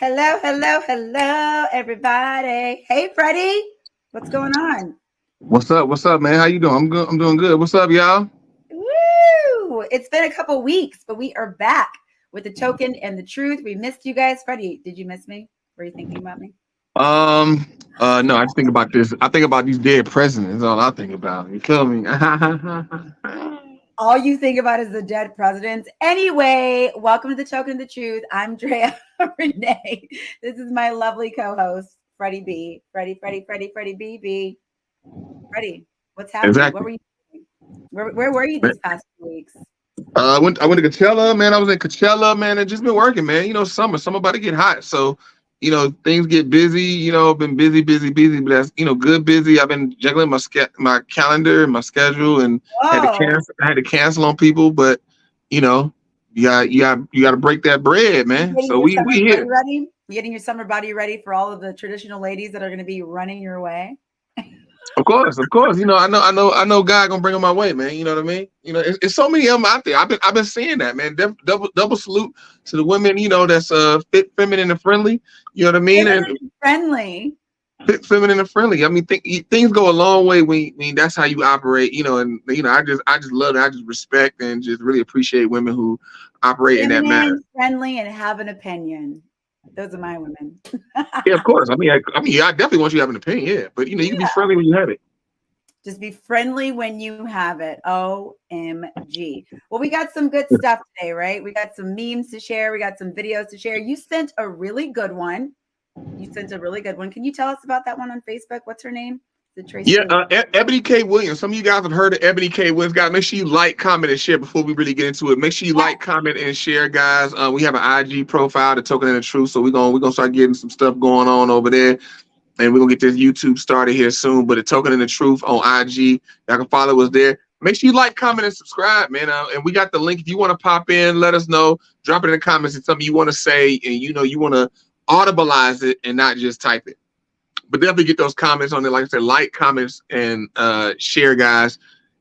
Hello, hello, hello, everybody. Hey, Freddie. What's going on? What's up? What's up, man? How you doing? I'm good. I'm doing good. What's up, y'all? Woo! It's been a couple weeks, but we are back with the token and the truth. We missed you guys. Freddie, did you miss me? Were you thinking about me? No, I just think about this. I think about these dead presidents. That's all I think about. You feel me? All you think about is the dead presidents. Anyway, welcome to the token and the truth. I'm Drea Renee. This is my lovely co-host, Freddie B. Freddie B. B. Freddie, what's happening? What Exactly. were you doing? Where were you these past 2 weeks? I went to Coachella, man. I was in Coachella, man. It's just been working, man. You know, summer about to get hot, so things get busy. Been busy, but that's good busy. I've been juggling my calendar and my schedule, and Whoa. had to cancel on people, but you know, you got to break that bread, You man. getting So your we summer body here. ready? You getting your summer body ready for all of the traditional ladies that are going to be running your way? Of course. I know. God gonna bring them my way, man. You know what I mean? It's so many of them out there. I've been seeing that, man. Double salute to the women. That's fit, feminine, and friendly. You know what I mean? And Feminine and friendly. fit, feminine, and friendly. I mean, things go a long way when that's how you operate. And I just love it. I just respect and just really appreciate women who operate in that manner. Feminine, friendly, and have an opinion. Those are my women. Yeah, of course. I definitely want you to have an opinion. Yeah, but you can be Yeah. friendly when you have it. Just be friendly when you have it. OMG. Well, we got some good stuff today, right? We got some memes to share. We got some videos to share. You sent a really good one. Can you tell us about that one on Facebook? What's her name? Is it Tracy? Yeah, Ebony K. Williams. Some of you guys have heard of Ebony K. Williams. Guys, make sure you like, comment, and share before we really get into it. Make sure you like, comment, and share, guys. We have an IG profile, the Token and the Truth. So we're gonna start getting some stuff going on over there, and we're gonna get this YouTube started here soon. But the Token and the Truth on IG, y'all can follow us there. Make sure you like, comment, and subscribe, man. And we got the link. If you want to pop in, let us know. Drop it in the comments. It's something you want to say, and you want to audibilize it and not just type it. But definitely get those comments on there. Like I said, like, comments, and share, guys,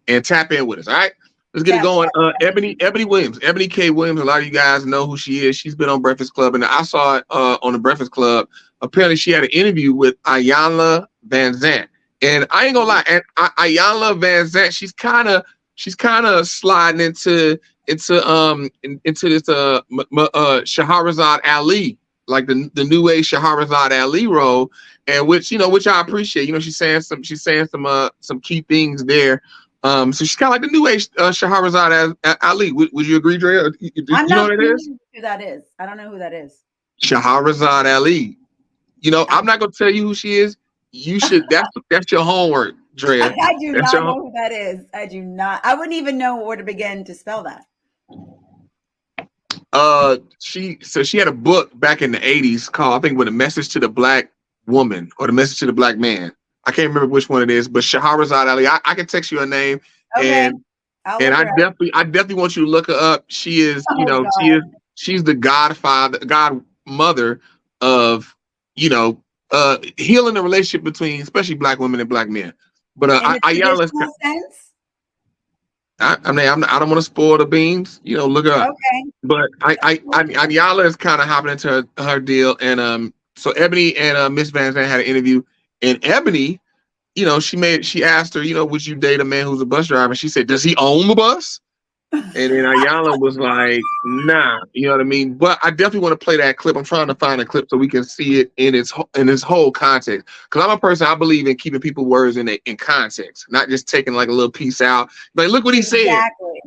and tap in with us. All right, let's get it going. Ebony Williams, Ebony K. Williams. A lot of you guys know who she is. She's been on Breakfast Club, and I saw it on the Breakfast Club. Apparently, she had an interview with Iyanla Vanzant, and I ain't gonna lie. And Iyanla Vanzant, she's kind of sliding into this Shahrazad Ali, like the new age Shahrazad Ali role, and which I appreciate. She's saying some key things there. So she's kind of like the new age Shahrazad Ali. Would you agree, Dre? Do I'm you know not what it familiar is? with who that is. I don't know who that is. Shahrazad Ali. I'm not gonna tell you who she is. You should. That's your homework, Drea. I do That's not your know who that is. I do not. I wouldn't even know where to begin to spell that. She had a book back in the 80s called, I think, with a message to the black woman or the message to the black man. I can't remember which one it is, but Shahrazad Ali. I can text you her name, Okay. and I'll and look I her up. definitely want you to look her up. She is, Oh God. she's the godmother of, healing the relationship between especially black women and black men. But In the Ayala's, traditional sense? I don't want to spoil the beans. Look her up. Okay. But Ayala is kind of hopping into her deal, and so Ebony and Miss Van Zandt had an interview, and Ebony, she asked her, would you date a man who's a bus driver? And she said, does he own the bus? And then Ayala was like, nah, you know what I mean? But I definitely want to play that clip. I'm trying to find a clip so we can see it in its whole context. Because I'm a person, I believe in keeping people's words in context, not just taking like a little piece out. Like, look what he said. Exactly.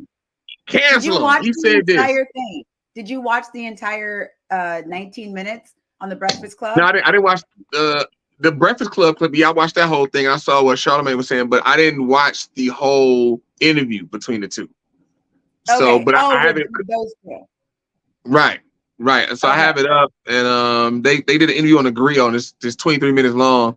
Did you Cancel him. watch He the said this. entire thing? Did you watch the entire 19 minutes on the Breakfast Club? No, I didn't watch the Breakfast Club clip. Yeah, I watched that whole thing. I saw what Charlamagne was saying, but I didn't watch the whole interview between the two. So, Okay. but I have it. With those two. Right. So I have it up, and they did an interview on the grill, and it's 23 minutes long.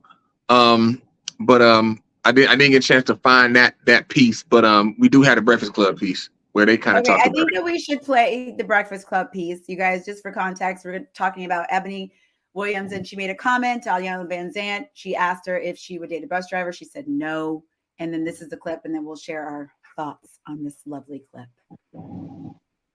But I didn't get a chance to find that piece, but we do have the Breakfast Club piece where they kind of Okay, talked I about think it. that we should play the Breakfast Club piece. You guys, just for context, we're talking about Ebony Williams, and she made a comment to Iyanla Vanzant. She asked her if she would date a bus driver. She said no. And then this is the clip, and then we'll share our thoughts on this lovely clip.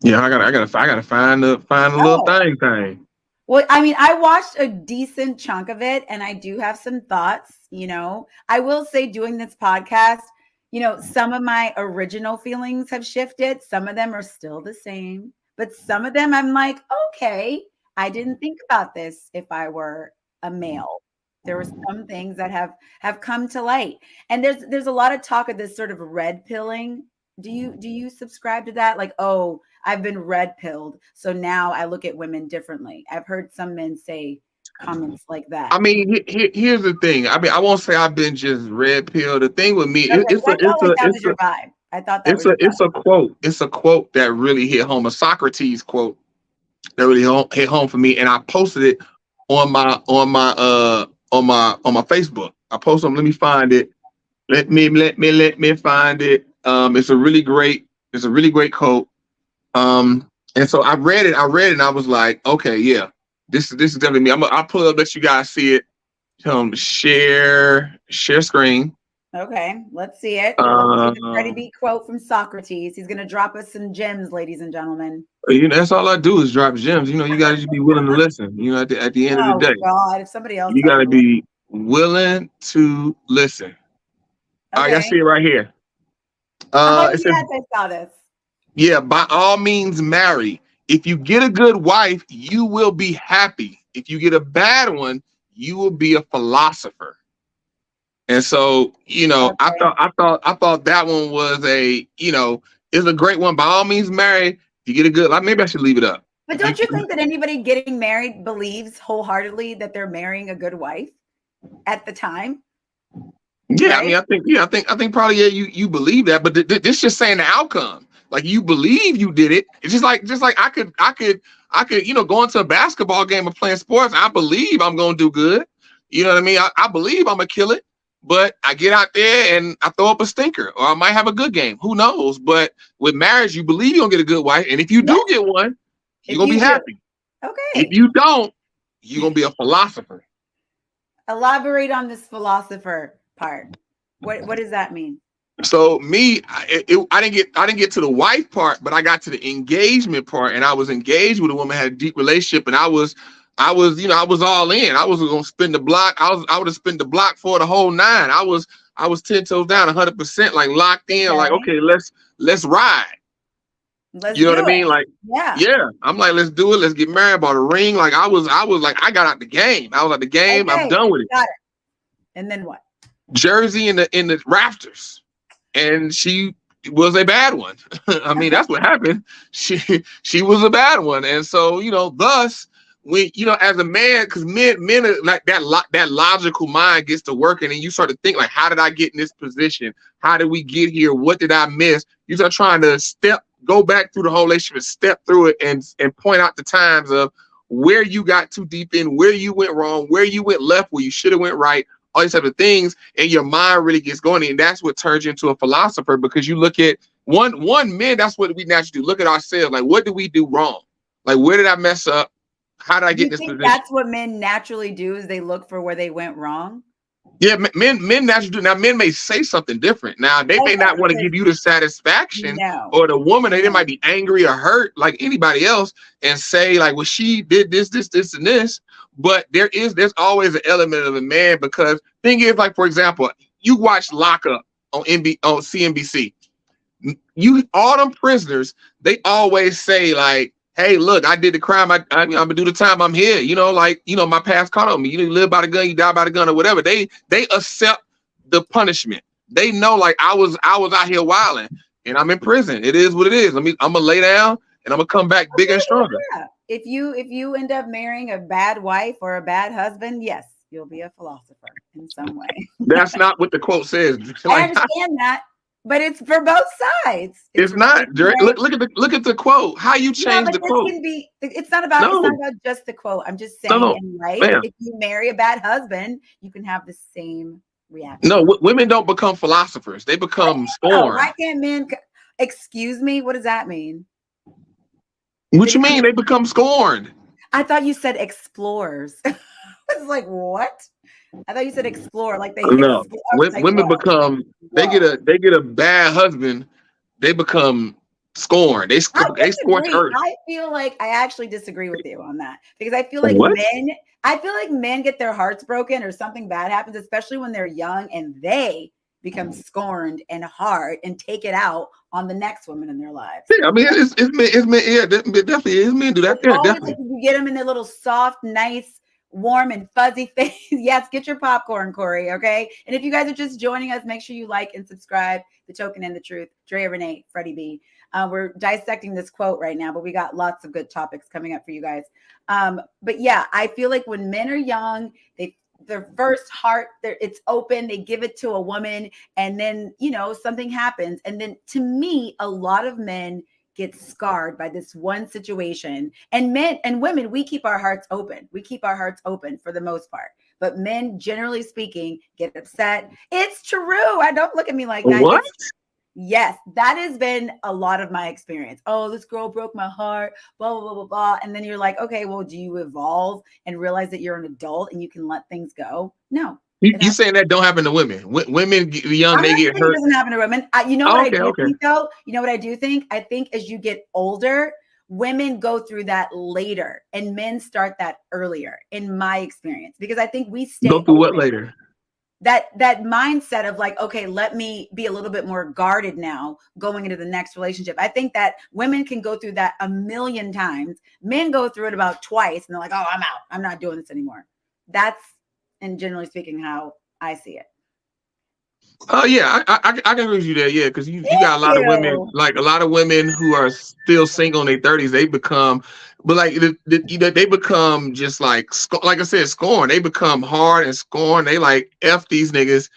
Yeah, I gotta find the little thing. Well, I mean, I watched a decent chunk of it and I do have some thoughts, you know. I will say doing this podcast, you know, some of my original feelings have shifted. Some of them are still the same, but some of them I'm like, okay, I didn't think about this if I were a male. There were some things that have come to light. And there's a lot of talk of this sort of red pilling. Do you subscribe to that? Like, oh, I've been red pilled, so now I look at women differently. I've heard some men say comments like that. I mean, here's the thing. I mean, I won't say I've been just red pill. The thing with me, Okay, I felt like that was your vibe. I thought that was your it's vibe. a quote. It's a quote that really hit home. A Socrates quote that really hit home for me, and I posted it on my Facebook. I posted them. Let me find it. Let me find it. It's a really great quote. And so I read it, and I was like, okay, yeah, this is definitely me. I'll pull it up, let you guys see it. Share screen. Okay, let's see it. Let's see the Freddie B quote from Socrates. He's going to drop us some gems, ladies and gentlemen. You know, that's all I do is drop gems. You know, you gotta just be willing to listen. You know, at the end of the day, God, if somebody else, you gotta be willing to listen. Okay. All right, I see it right here. It says, I saw this. yeah, by all means, marry. If you get a good wife, you will be happy. If you get a bad one, you will be a philosopher. And so, you know, Okay. I thought that one was is a great one. By all means, marry. If you get a good, like, maybe I should leave it up. But don't you think that anybody getting married believes wholeheartedly that they're marrying a good wife at the time? Yeah, right? I mean, I think probably you believe that, but this just saying the outcome. Like, you believe you did it. It's just like I could go into a basketball game or playing sports. I believe I'm gonna do good. You know what I mean? I believe I'm gonna kill it, but I get out there and I throw up a stinker, or I might have a good game. Who knows? But with marriage, you believe you're gonna get a good wife, and if you do get one, you're gonna be happy. Okay. If you don't, you're gonna be a philosopher. Elaborate on this philosopher part. What does that mean? So me, I didn't get to the wife part, but I got to the engagement part, and I was engaged with a woman, had a deep relationship, and I was all in. I was gonna spend the block. I would have spent the block for the whole nine. I was 10 toes down, 100%, like locked in. Okay. Like, okay, let's ride. You know what I mean? Like, yeah. I'm like, let's do it. Let's get married. Bought a ring. Like, I was like, I got out the game. I was out the game. Okay, I'm done with it. Got it. And then what? Jersey in the rafters. And she was a bad one. I mean, that's what happened. She was a bad one. And so, thus, when, as a man, because men are like that logical mind gets to working, and you start to think, like, how did I get in this position? How did we get here? What did I miss? You start trying to go back through the whole relationship, step through it, and point out the times of where you got too deep in, where you went wrong, where you went left, where you should have went right. All these type of things, and your mind really gets going, and that's what turns you into a philosopher, because you look at men. That's what we naturally do. Look at ourselves. Like, what did we do wrong? Like, where did I mess up? How did I get in this position? That's what men naturally do, is they look for where they went wrong. Yeah, men naturally do. Now, men may say something different. Now, they may not want to give you the satisfaction, or the woman, they might be angry or hurt like anybody else, and say, like, well, she did this, and this. But there's always an element of a man, because thing is, like, for example, you watch Lockup on CNBC. All them prisoners, they always say, like, hey, look, I did the crime. I'm gonna do the time. I'm here. My past caught on me. You live by the gun, you die by the gun, or whatever. They accept the punishment. They know, like, I was out here wilding, and I'm in prison. It is what it is. I'm gonna lay down, and I'm gonna come back bigger and stronger. Yeah. If you end up marrying a bad wife or a bad husband, yes, you'll be a philosopher in some way. That's not what the quote says. I understand that, but it's for both sides. It's not. Look at the quote. How you change the quote? It's not about just the quote. I'm just saying, in life, if you marry a bad husband, you can have the same reaction. No, women don't become philosophers. They become scorned. Why can't men? Excuse me. What does that mean? What you mean? They become scorned. I thought you said explorers. I was like, what? I thought you said explore. Like they. No, women become. They get a bad husband. They become scorn. They I scorch disagree. earth. I feel like I actually disagree with you on that because What? I feel like men get their hearts broken or something bad happens, especially when they're young and they become scorned and hard and take it out on the next woman in their lives. Yeah, I mean, it's men. Yeah, definitely, it's men do that. It's Yeah, always like definitely. you get them in their little soft, nice, warm, and fuzzy face. Yes, get your popcorn, Corey. Okay. And if you guys are just joining us, make sure you like and subscribe. The Token and the Truth. Drea Renee, Freddie B. We're dissecting this quote right now, but we got lots of good topics coming up for you guys. But yeah, I feel like when men are young, their first heart, it's open, they give it to a woman, and then something happens. And then to me, a lot of men get scarred by this one situation. And men and women, we keep our hearts open. We keep our hearts open for the most part. But men, generally speaking, get upset. It's true. I don't look at me like that. What? Yes, that has been a lot of my experience. Oh, this girl broke my heart, blah, blah, blah, blah, blah. And then you're like, okay, well, do you evolve and realize that you're an adult and you can let things go? No. You saying that don't happen to women? Women young, I'm they not get saying it hurt. doesn't happen to women. You know Oh, what I okay, do okay. think, though? You know what I do think? I think as you get older, women go through that later and men start that earlier, in my experience, because I think we stay Go through what open. later? That mindset of like, okay, let me be a little bit more guarded now going into the next relationship. I think that women can go through that a million times. Men go through it about twice and they're like, oh, I'm out. I'm not doing this anymore. That's, and generally speaking, how I see it. Yeah, I can agree with you there. Yeah, because you got a lot of women, You. like a lot of women who are still single in their 30s. They become, but like they become just like I said, scorn. They become hard and scorn. They like F these niggas,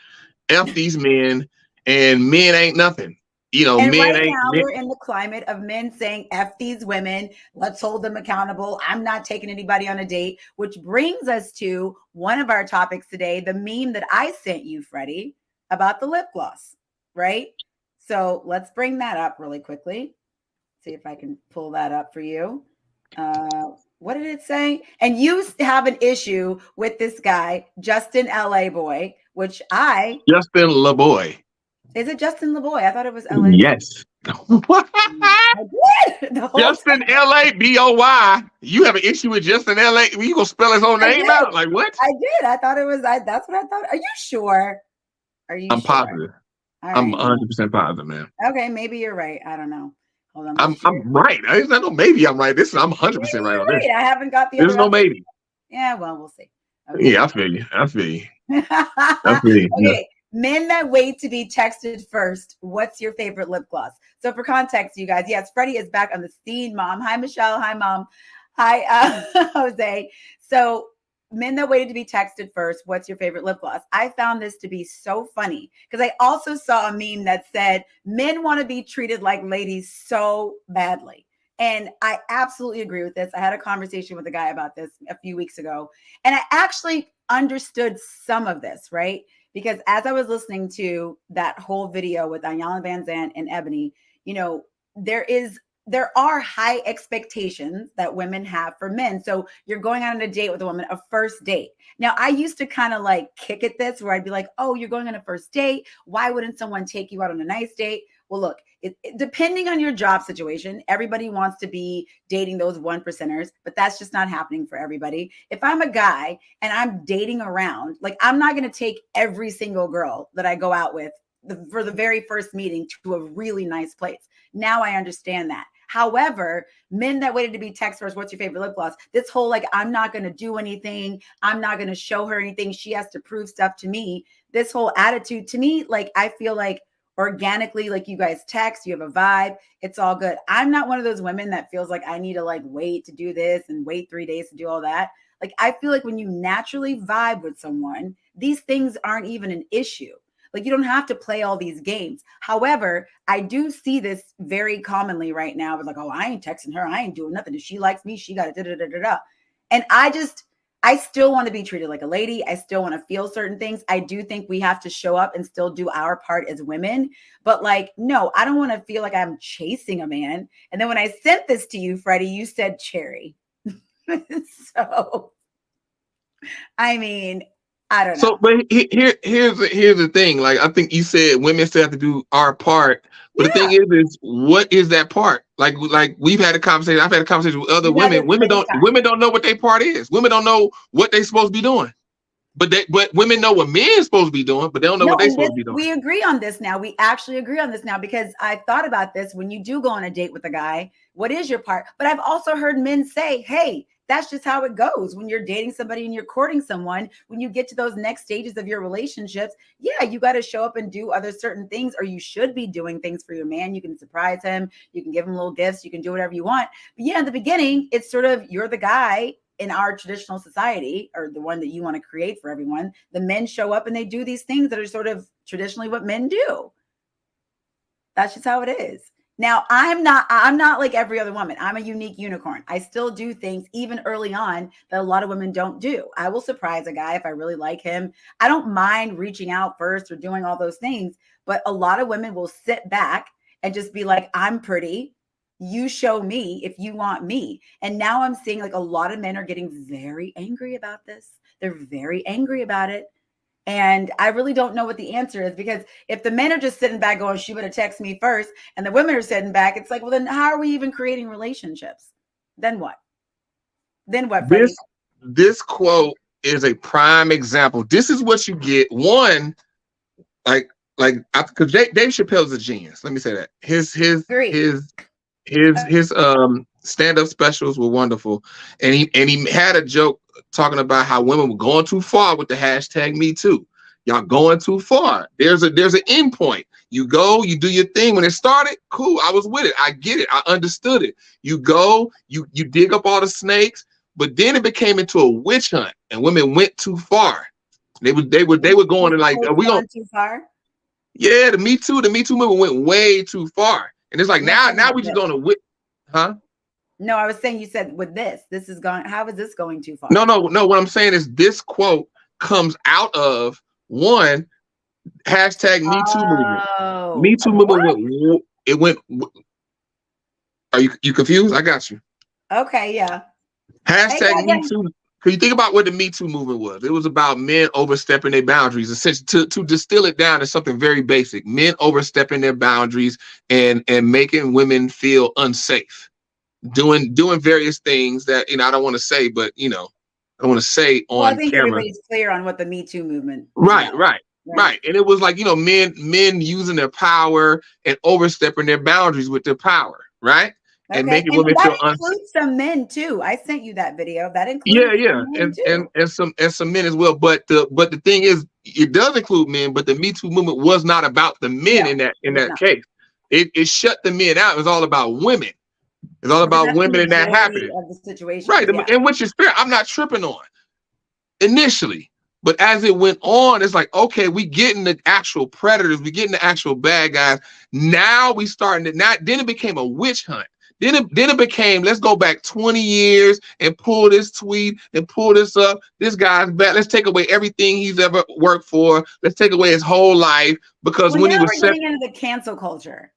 F these men, and men ain't nothing. And Men right ain't. now we're in the climate of men saying, F these women, let's hold them accountable. I'm not taking anybody on a date, which brings us to one of our topics today, the meme that I sent you, Freddie, about the lip gloss, right? So let's bring that up really quickly. See if I can pull that up for you. What did it say? And you have an issue with this guy, Justin Laboy, which Justin Laboy. Is it Justin Laboy? I thought it was LA. Yes. I did the whole Justin time. Laboy. You have an issue with Justin LA? You gonna spell his whole name out? Like what? I did. I thought it was. That's what I thought. Are you sure? Are you I'm sure? positive. All I'm right. 100% positive, man. Okay, maybe you're right. I don't know. Hold on. I'm right. It's not no maybe I'm right. I'm 100% right on this. Right. I haven't got the There's other no update. maybe. Yeah. Well, we'll see. Okay. Yeah, I feel you. I feel you. Yeah. Okay. Men that wait to be texted first. What's your favorite lip gloss? So for context, you guys, yes, Freddie is back on the scene, Mom. Hi, Michelle. Hi, Mom. Hi, Jose. So men that waited to be texted first. What's your favorite lip gloss? I found this to be so funny because I also saw a meme that said men want to be treated like ladies so badly. And I absolutely agree with this. I had a conversation with a guy about this a few weeks ago, and I actually understood some of this, right? Because as I was listening to that whole video with Iyanla Vanzant and Eboni, there are high expectations that women have for men. So you're going on a date with a woman, a first date. Now, I used to kind of like kick at this where I'd be like, oh, you're going on a first date. Why wouldn't someone take you out on a nice date? Well, look, depending on your job situation, everybody wants to be dating those 1%ers, but that's just not happening for everybody. If I'm a guy and I'm dating around, like I'm not going to take every single girl that I go out with for the very first meeting to a really nice place. Now I understand that. However, men that waited to be text first, what's your favorite lip gloss? This whole like, I'm not going to do anything. I'm not going to show her anything. She has to prove stuff to me. This whole attitude to me, like, I feel like organically, like you guys text, you have a vibe. It's all good. I'm not one of those women that feels like I need to like wait to do this and wait 3 days to do all that. Like, I feel like when you naturally vibe with someone, these things aren't even an issue. Like, you don't have to play all these games. However, I do see this very commonly right now. With like, oh, I ain't texting her. I ain't doing nothing. If she likes me, she got it. Da, da, da, da, da. And I still want to be treated like a lady. I still want to feel certain things. I do think we have to show up and still do our part as women. But like, no, I don't want to feel like I'm chasing a man. And then when I sent this to you, Freddie, you said cherry. So, I mean, I don't know. So, but here's the thing. Like, I think you said women still have to do our part. But the thing is what is that part? Like we've had a conversation. I've had a conversation with other women. Women don't know what their part is. Women don't know what they're supposed to be doing. But women know what men supposed to be doing, but they don't know what they're supposed to be doing. We agree on this now. We actually agree on this now because I thought about this when you do go on a date with a guy. What is your part? But I've also heard men say, hey, that's just how it goes when you're dating somebody and you're courting someone. When you get to those next stages of your relationships, yeah, you got to show up and do other certain things, or you should be doing things for your man. You can surprise him. You can give him little gifts. You can do whatever you want. But yeah, in the beginning, it's sort of you're the guy in our traditional society, or the one that you want to create for everyone. The men show up and they do these things that are sort of traditionally what men do. That's just how it is. Now, I'm not like every other woman. I'm a unique unicorn. I still do things even early on that a lot of women don't do. I will surprise a guy if I really like him. I don't mind reaching out first or doing all those things, but a lot of women will sit back and just be like, I'm pretty. You show me if you want me. And now I'm seeing like a lot of men are getting very angry about this. They're very angry about it. And I really don't know what the answer is, because if the men are just sitting back going, she better text me first, and the women are sitting back, it's like, well, then how are we even creating relationships? Then what? Then what, Freddie? This quote is a prime example. This is what you get. One, because Dave Chappelle's a genius. Let me say that. His stand-up specials were wonderful. And he had a joke talking about how women were going too far with the hashtag Me Too. Y'all going too far. There's an end point. You go, you do your thing. When it started, cool. I was with it. I get it. I understood it. You go, you dig up all the snakes, but then it became into a witch hunt, and women went too far. They were going and like, are we going too far? Yeah, the Me Too movement went way too far. And it's like now we just going to witch, huh? No, I was saying, you said with this is going, how is this going too far? No. What I'm saying is this quote comes out of one hashtag Me Too movement. Me Too movement went. Are you confused? I got you. Okay, yeah. Hashtag Me Too. Because you think about what the Me Too movement was. It was about men overstepping their boundaries. Essentially, to distill it down to something very basic: men overstepping their boundaries and making women feel unsafe. Doing various things that I don't want to say, but I want to say on camera. I think everybody's clear on what the Me Too movement. Right. And it was like men using their power and overstepping their boundaries with their power, right? Okay. And making women feel unsafe. That includes some men too. I sent you that video. That includes and some men as well. But the thing is, it does include men. But the Me Too movement was not about the men in that case. It shut the men out. It was all about women. It's all about women and that happening. Of the situation. Right. Yeah. And which is fair. I'm not tripping on initially. But as it went on, it's like, okay, we getting the actual predators. We getting the actual bad guys. Now we starting to, then it became a witch hunt. Then it became, let's go back 20 years and pull this tweet and pull this up. This guy's bad. Let's take away everything he's ever worked for. Let's take away his whole life, because when he was getting into the cancel culture.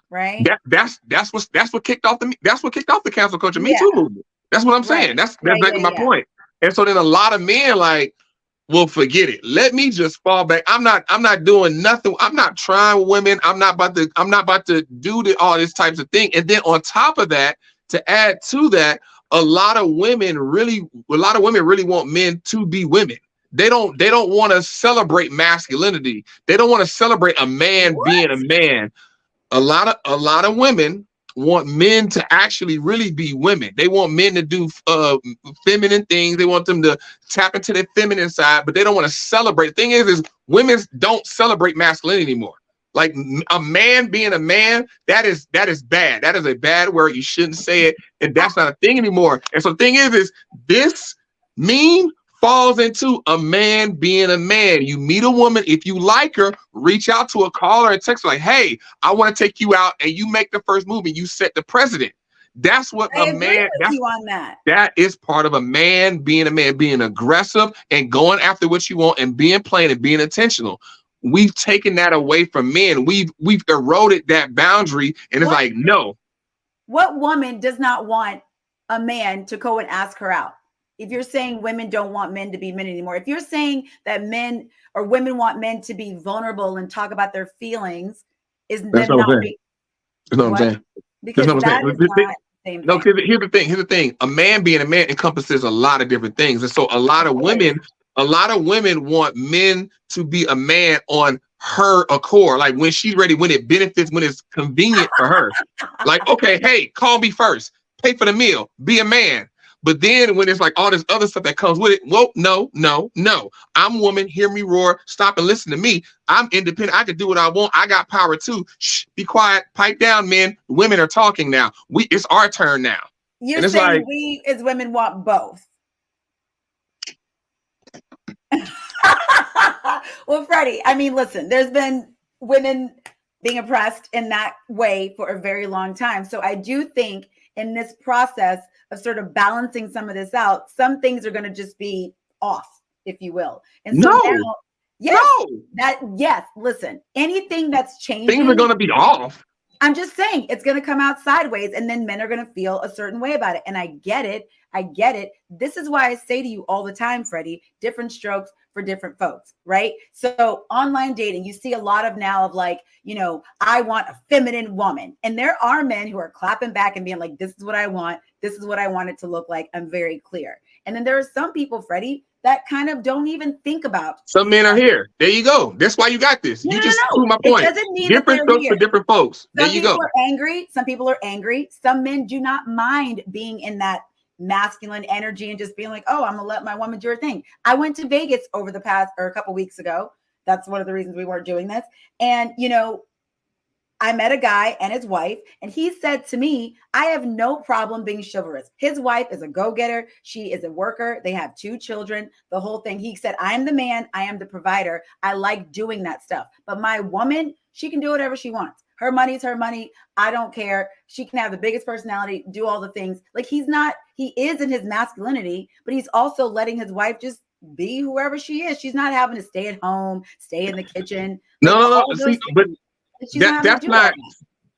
Right. That's what kicked off the cancel culture Me Too movement. That's what I'm saying. That's exactly my point. And so then a lot of men like, well, forget it. Let me just fall back. I'm not doing nothing. I'm not trying with women. I'm not about to do all these types of things. And then on top of that, to add to that, a lot of women really want men to be women. They don't want to celebrate masculinity. They don't want to celebrate a man being a man. A lot of women want men to actually really be women. They want men to do feminine things. They want them to tap into their feminine side, but they don't want to celebrate. The thing is women don't celebrate masculinity anymore. Like a man being a man, that is bad. That is a bad word. You shouldn't say it, and that's not a thing anymore. And so the thing is this meme falls into a man being a man. You meet a woman, if you like her, reach out to her, call her and text her like, hey, I want to take you out, and you make the first move and you set the precedent. That's what I agree with you on that. That is part of a man, being aggressive and going after what you want and being plain and being intentional. We've taken that away from men. We've eroded that boundary, and it's like, no. What woman does not want a man to go and ask her out? If you're saying women don't want men to be men anymore, if you're saying that men or women want men to be vulnerable and talk about their feelings, is them not You know what I'm What? saying? Because That's what I'm that saying. is not the same No, thing. here's the thing. Here's the thing. A man being a man encompasses a lot of different things, and so a lot of women want men to be a man on her accord. Like when she's ready, when it benefits, when it's convenient for her. Like, okay, hey, call me first, pay for the meal, be a man. But then when it's like all this other stuff that comes with it, well, no, no, no. I'm a woman. Hear me roar. Stop and listen to me. I'm independent. I can do what I want. I got power too. Shh, be quiet. Pipe down, men. Women are talking now. It's our turn now. You're And it's saying like, we as women want both. Well, Freddie, I mean, listen, there's been women being oppressed in that way for a very long time. So I do think in this process of sort of balancing some of this out, some things are going to just be off, if you will. And so now, yes, listen, anything that's changing, things are going to be off. I'm just saying it's going to come out sideways and then men are going to feel a certain way about it. And I get it. I get it. This is why I say to you all the time, Freddie, different strokes for different folks, right? So online dating, you see a lot of now of like, I want a feminine woman. And there are men who are clapping back and being like, this is what I want. This is what I want it to look like. I'm very clear. And then there are some people, Freddie, that kind of don't even think about. Some men are here. There you go. That's why you got this. You just proved my point. It doesn't mean different strokes here. for different folks. There you go. Some people are angry. Some people are angry. Some men do not mind being in that masculine energy and just being like, oh, I'm gonna let my woman do her thing. I went to Vegas over the past or a couple weeks ago. That's one of the reasons we weren't doing this. And I met a guy and his wife, and he said to me, I have no problem being chivalrous. His wife is a go-getter. She is a worker. They have 2 children, the whole thing. He said, I am the man. I am the provider. I like doing that stuff. But my woman, she can do whatever she wants. Her money's her money. I don't care. She can have the biggest personality, do all the things. Like he is in his masculinity, but he's also letting his wife just be whoever she is. She's not having to stay at home, stay in the kitchen. No. See, but that's not.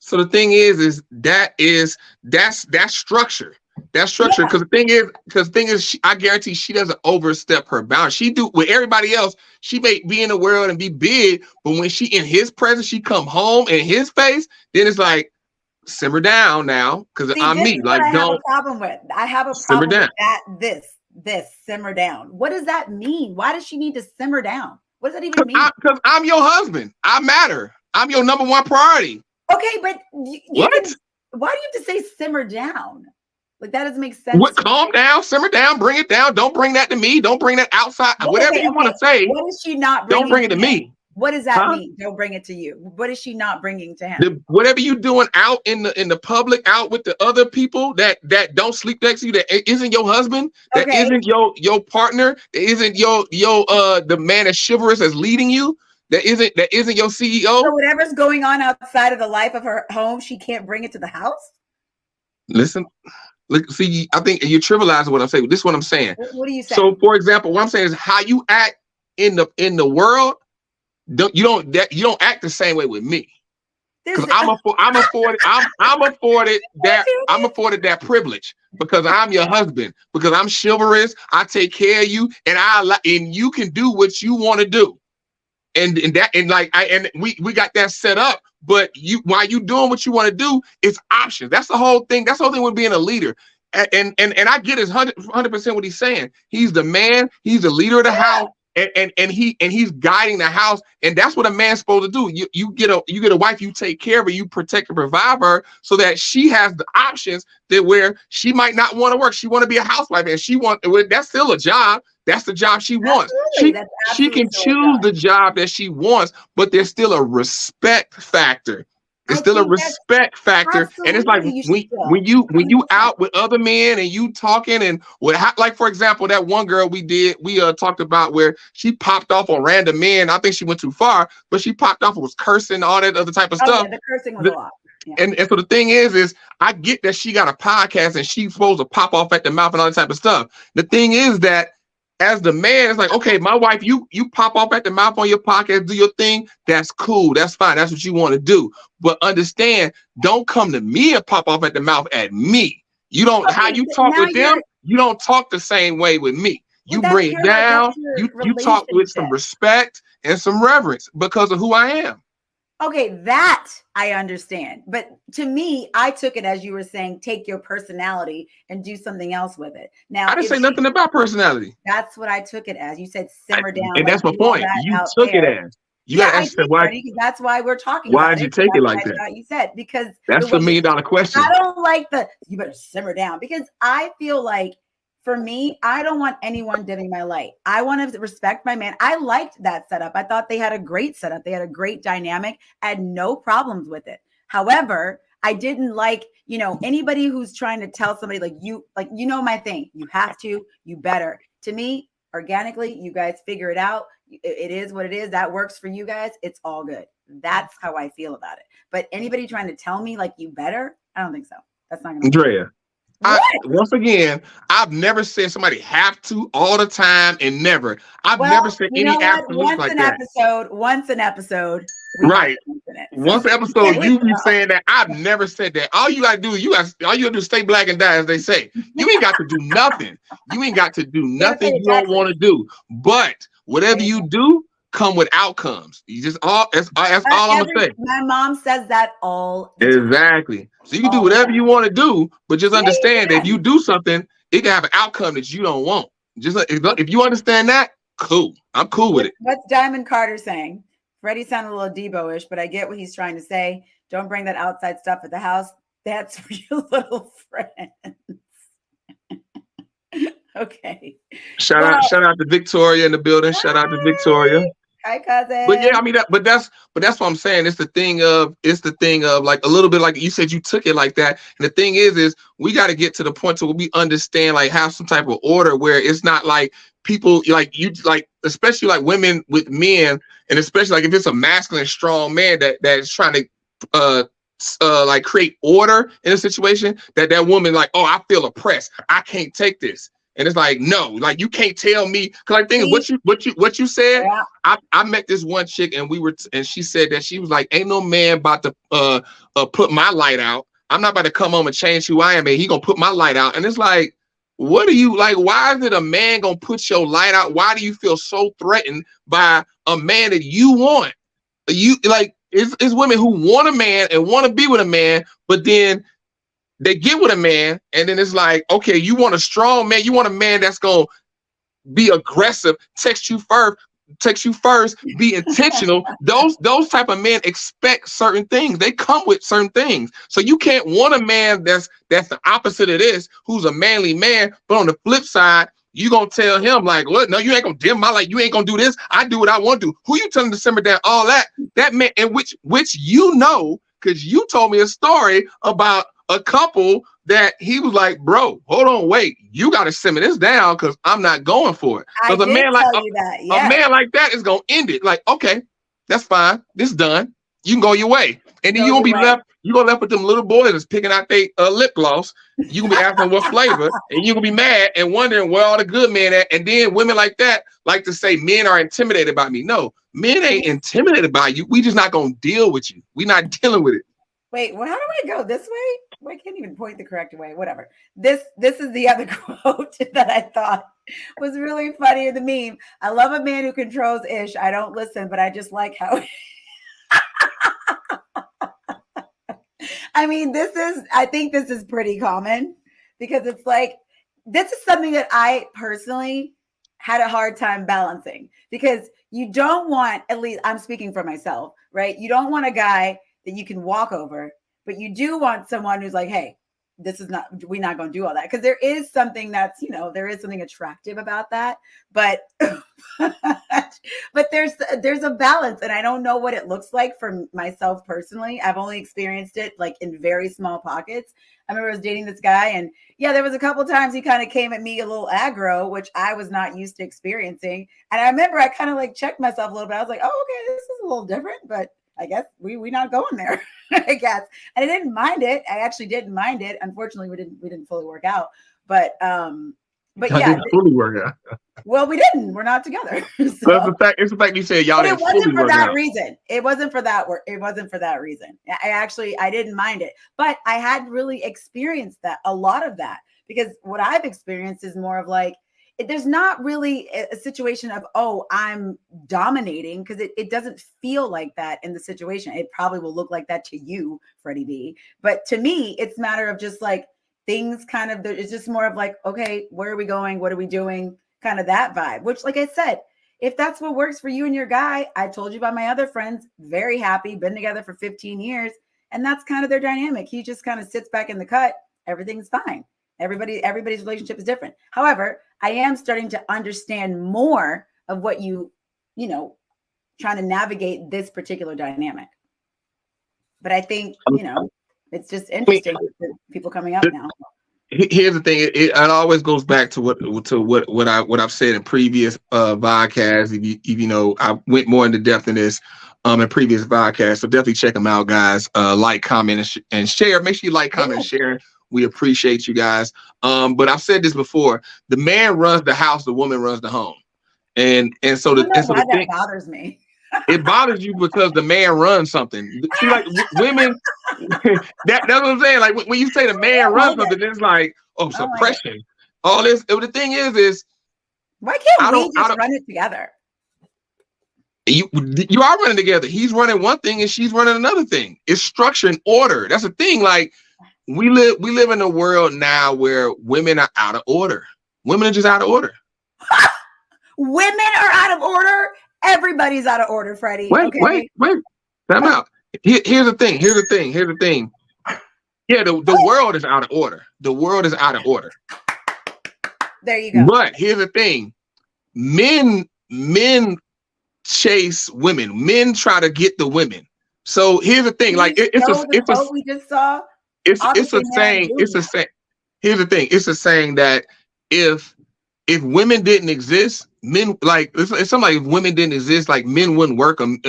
So the thing is that's structure. That's structure. Because the thing is, I guarantee she doesn't overstep her bounds. She do with everybody else. She may be in the world and be big, but when she in his presence, she come home in his face. Then it's like, simmer down now, because I'm me. Like, I have a problem with. I have a problem with that. This simmer down. What does that mean? Why does she need to simmer down? What does that even mean? Because I'm your husband. I matter. I'm your number one priority. Okay, but why do you have to say simmer down? Like that doesn't make sense. What? Calm down, simmer down, bring it down. Don't bring that to me. Don't bring that outside. Whatever you want to say. What is she not? Don't bring it to me. What does that mean? Don't bring it to you. What is she not bringing to him? Whatever you doing out in the public, out with the other people that don't sleep next to you, that isn't your husband, that isn't your partner, that isn't your the man as chivalrous as leading you, that isn't your CEO. So whatever's going on outside of the life of her home, she can't bring it to the house. Listen. Look, see, I think you're trivializing what I'm saying. This is what I'm saying. What are you saying? So, for example, what I'm saying is how you act in the world. You don't act the same way with me. Because I'm afforded that privilege because I'm your husband, because I'm chivalrous. I take care of you, and you can do what you want to do, and we got that set up. But while you doing what you want to do, it's options. That's the whole thing. That's the whole thing with being a leader. And I get his 100% what he's saying. He's the man. He's the leader of the house. And he's guiding the house, and that's what a man's supposed to do. You get a wife, you take care of her, you protect and provide her, so that she has the options that where she might not want to work. She want to be a housewife, and that's still a job. That's the job she wants. She can choose the job that she wants, but there's still a respect factor. It's still a respect factor, and it's like when you out with other men and you talking and like for example that one girl we talked about where she popped off on random men. I think she went too far, but she popped off and was cursing, all that other type of stuff. Yeah, the cursing was a lot. Yeah. And so the thing is I get that she got a podcast and she's supposed to pop off at the mouth and all that type of stuff. The thing is that as the man, it's like, okay, my wife, you pop off at the mouth on your podcast, do your thing. That's cool. That's fine. That's what you want to do. But understand, don't come to me and pop off at the mouth at me. You don't, how you talk with them, you don't talk the same way with me. You bring it down, you talk with some respect and some reverence because of who I am. Okay, that I understand. But to me, I took it as you were saying, take your personality and do something else with it. Now, I didn't if say she, nothing about personality. that's what I took it as. You said simmer down, And like that's my do all point. that You out took it there. as. You Yeah, got to I ask yourself, did, Freddie, because that's why we're talking why about did you it. take it That's like what that? I thought you said, because it That's the wasn't, million dollar question. I don't like the, you better simmer down, because I feel like for me, I don't want anyone dimming my light. I want to respect my man. I liked that setup. I thought they had a great setup. They had a great dynamic. I had no problems with it. However, I didn't like, anybody who's trying to tell somebody like, my thing, you have to, you better. To me, organically, you guys figure it out. It is what it is. That works for you guys. It's all good. That's how I feel about it. But anybody trying to tell me like you better, I don't think so. That's not going to work. Andrea, What? once again, I've never said somebody have to all the time and never. I've Well, never said you know any what? absolutes like that. Once an episode, we have Right. an infinite. Once So episode, there we you be go. saying that. I've never said that. All you gotta do, all you gotta do is stay black and die, as they say. You ain't got to do nothing. You ain't got to do You gotta pay nothing your you don't taxes. want to do. But whatever There you you go. do, come with outcomes. You just that's all I'm gonna say. My mom says that all the time. Exactly. So you can do All the whatever time. you want to do, but just Yeah, you understand that if you can. do something, it can have an outcome that you don't want. Just if you understand that, cool. I'm cool with it. What's Diamond Carter saying? Freddie sounded a little Debo-ish, but I get what he's trying to say. Don't bring that outside stuff at the house. That's for your little friends. Okay. Well, Shout out to Victoria in the building. Shout out to Victoria. hi, But yeah, I cousin. mean that's what I'm saying. It's the thing of like a little bit like you said you took it like that. And the thing is we got to get to the point to where we understand, like, have some type of order where it's not like people like you, like especially like women with men, and especially like if it's a masculine strong man that is trying to uh like create order in a situation, that woman like, oh, I feel oppressed, I can't take this. And it's like, no, like you can't tell me, because like thing what you said. Yeah. I met this one chick and and she said that she was like, ain't no man about to put my light out. I'm not about to come home and change who I am, and he gonna put my light out. And it's like, what are you like? Why is it a man gonna put your light out? Why do you feel so threatened by a man that you want? You like it's women who want a man and want to be with a man, but then they get with a man, and then it's like, okay, you want a strong man, you want a man that's gonna be aggressive, text you first, be intentional. Those type of men expect certain things. They come with certain things. So you can't want a man that's the opposite of this, who's a manly man, but on the flip side, you gonna tell him like, what? No, you ain't gonna dim my light. You ain't gonna do this. I do what I want to do. Who you telling to simmer down? All that man, and which because you told me a story about a couple that he was like, bro, hold on, wait, you got to simmer this down because I'm not going for it. I Because did tell you that. a Yes. man like that is gonna end it. Like, okay, that's fine. This done. You can go your way, and then Go you gonna your be way. left. You gonna left with them little boys that's picking out their lip gloss. You gonna be asking what flavor, and you gonna be mad and wondering where all the good men at. And then women like that like to say men are intimidated by me. No, men ain't intimidated by you. We just not gonna deal with you. We not dealing with it. Wait, well, how do I go this way? Well, I can't even point the correct way. Whatever. This is the other quote that I thought was really funny in the meme. I love a man who controls ish. I don't listen, but I just like how. I mean, I think this is pretty common, because it's like, this is something that I personally had a hard time balancing, because you don't want, at least I'm speaking for myself, right? You don't want a guy that you can walk over, but you do want someone who's like, hey, we're not going to do all that. Because there is something that's, there is something attractive about that, but but there's a balance, and I don't know what it looks like for myself personally. I've only experienced it like in very small pockets. I remember I was dating this guy, and yeah, there was a couple times he kind of came at me a little aggro, which I was not used to experiencing. And I remember I kind of like checked myself a little bit. I was like, oh, okay, this is a little different, but I guess we not going there. I guess. And I didn't mind it. I actually didn't mind it. Unfortunately, we didn't fully work out. But I yeah. didn't fully work out. Well, we didn't. We're not together. So it's the fact you said y'all but it didn't wasn't fully for work that out. reason. It wasn't for that work. It wasn't for that reason. I didn't mind it. But I had really experienced that, a lot of that, because what I've experienced is more of like, there's not really a situation of, oh, I'm dominating, because it doesn't feel like that in the situation. It probably will look like that to you, Freddie B. But to me, it's a matter of just like things kind of, it's just more of like, okay, where are we going? What are we doing? Kind of that vibe, which, like I said, if that's what works for you and your guy, I told you about my other friends, very happy, been together for 15 years. And that's kind of their dynamic. He just kind of sits back in the cut. Everything's fine. Everybody's relationship is different. However, I am starting to understand more of what you know, trying to navigate this particular dynamic. But I think, you know, it's just interesting with people coming up now. Here's the thing. It always goes back to what I've said in previous podcasts. If you know, I went more into depth in this in previous podcasts. So definitely check them out, guys. Like, comment, and share. Make sure you like, comment, and share. We appreciate you guys. But I've said this before: the man runs the house, the woman runs the home. And so that bothers me. It bothers you because the man runs something. See, like women, that's what I'm saying. Like when you say the man runs something, it's like, oh, suppression. All this. The thing is why can't we just run it together? You are running together. He's running one thing and she's running another thing. It's structure and order. That's the thing. Like we live in a world now where women are out of order. Women are just out of order. Women are out of order. Everybody's out of order, Freddie. Wait. Time out. Here's the thing. Yeah, the world is out of order. The world is out of order. There you go. But here's the thing. Men chase women. Men try to get the women. So here's the thing. Like we just saw. It's a saying. It's a saying. Here's the thing. It's a saying that if women didn't exist, men, like it's something like if women didn't exist, like men wouldn't work them.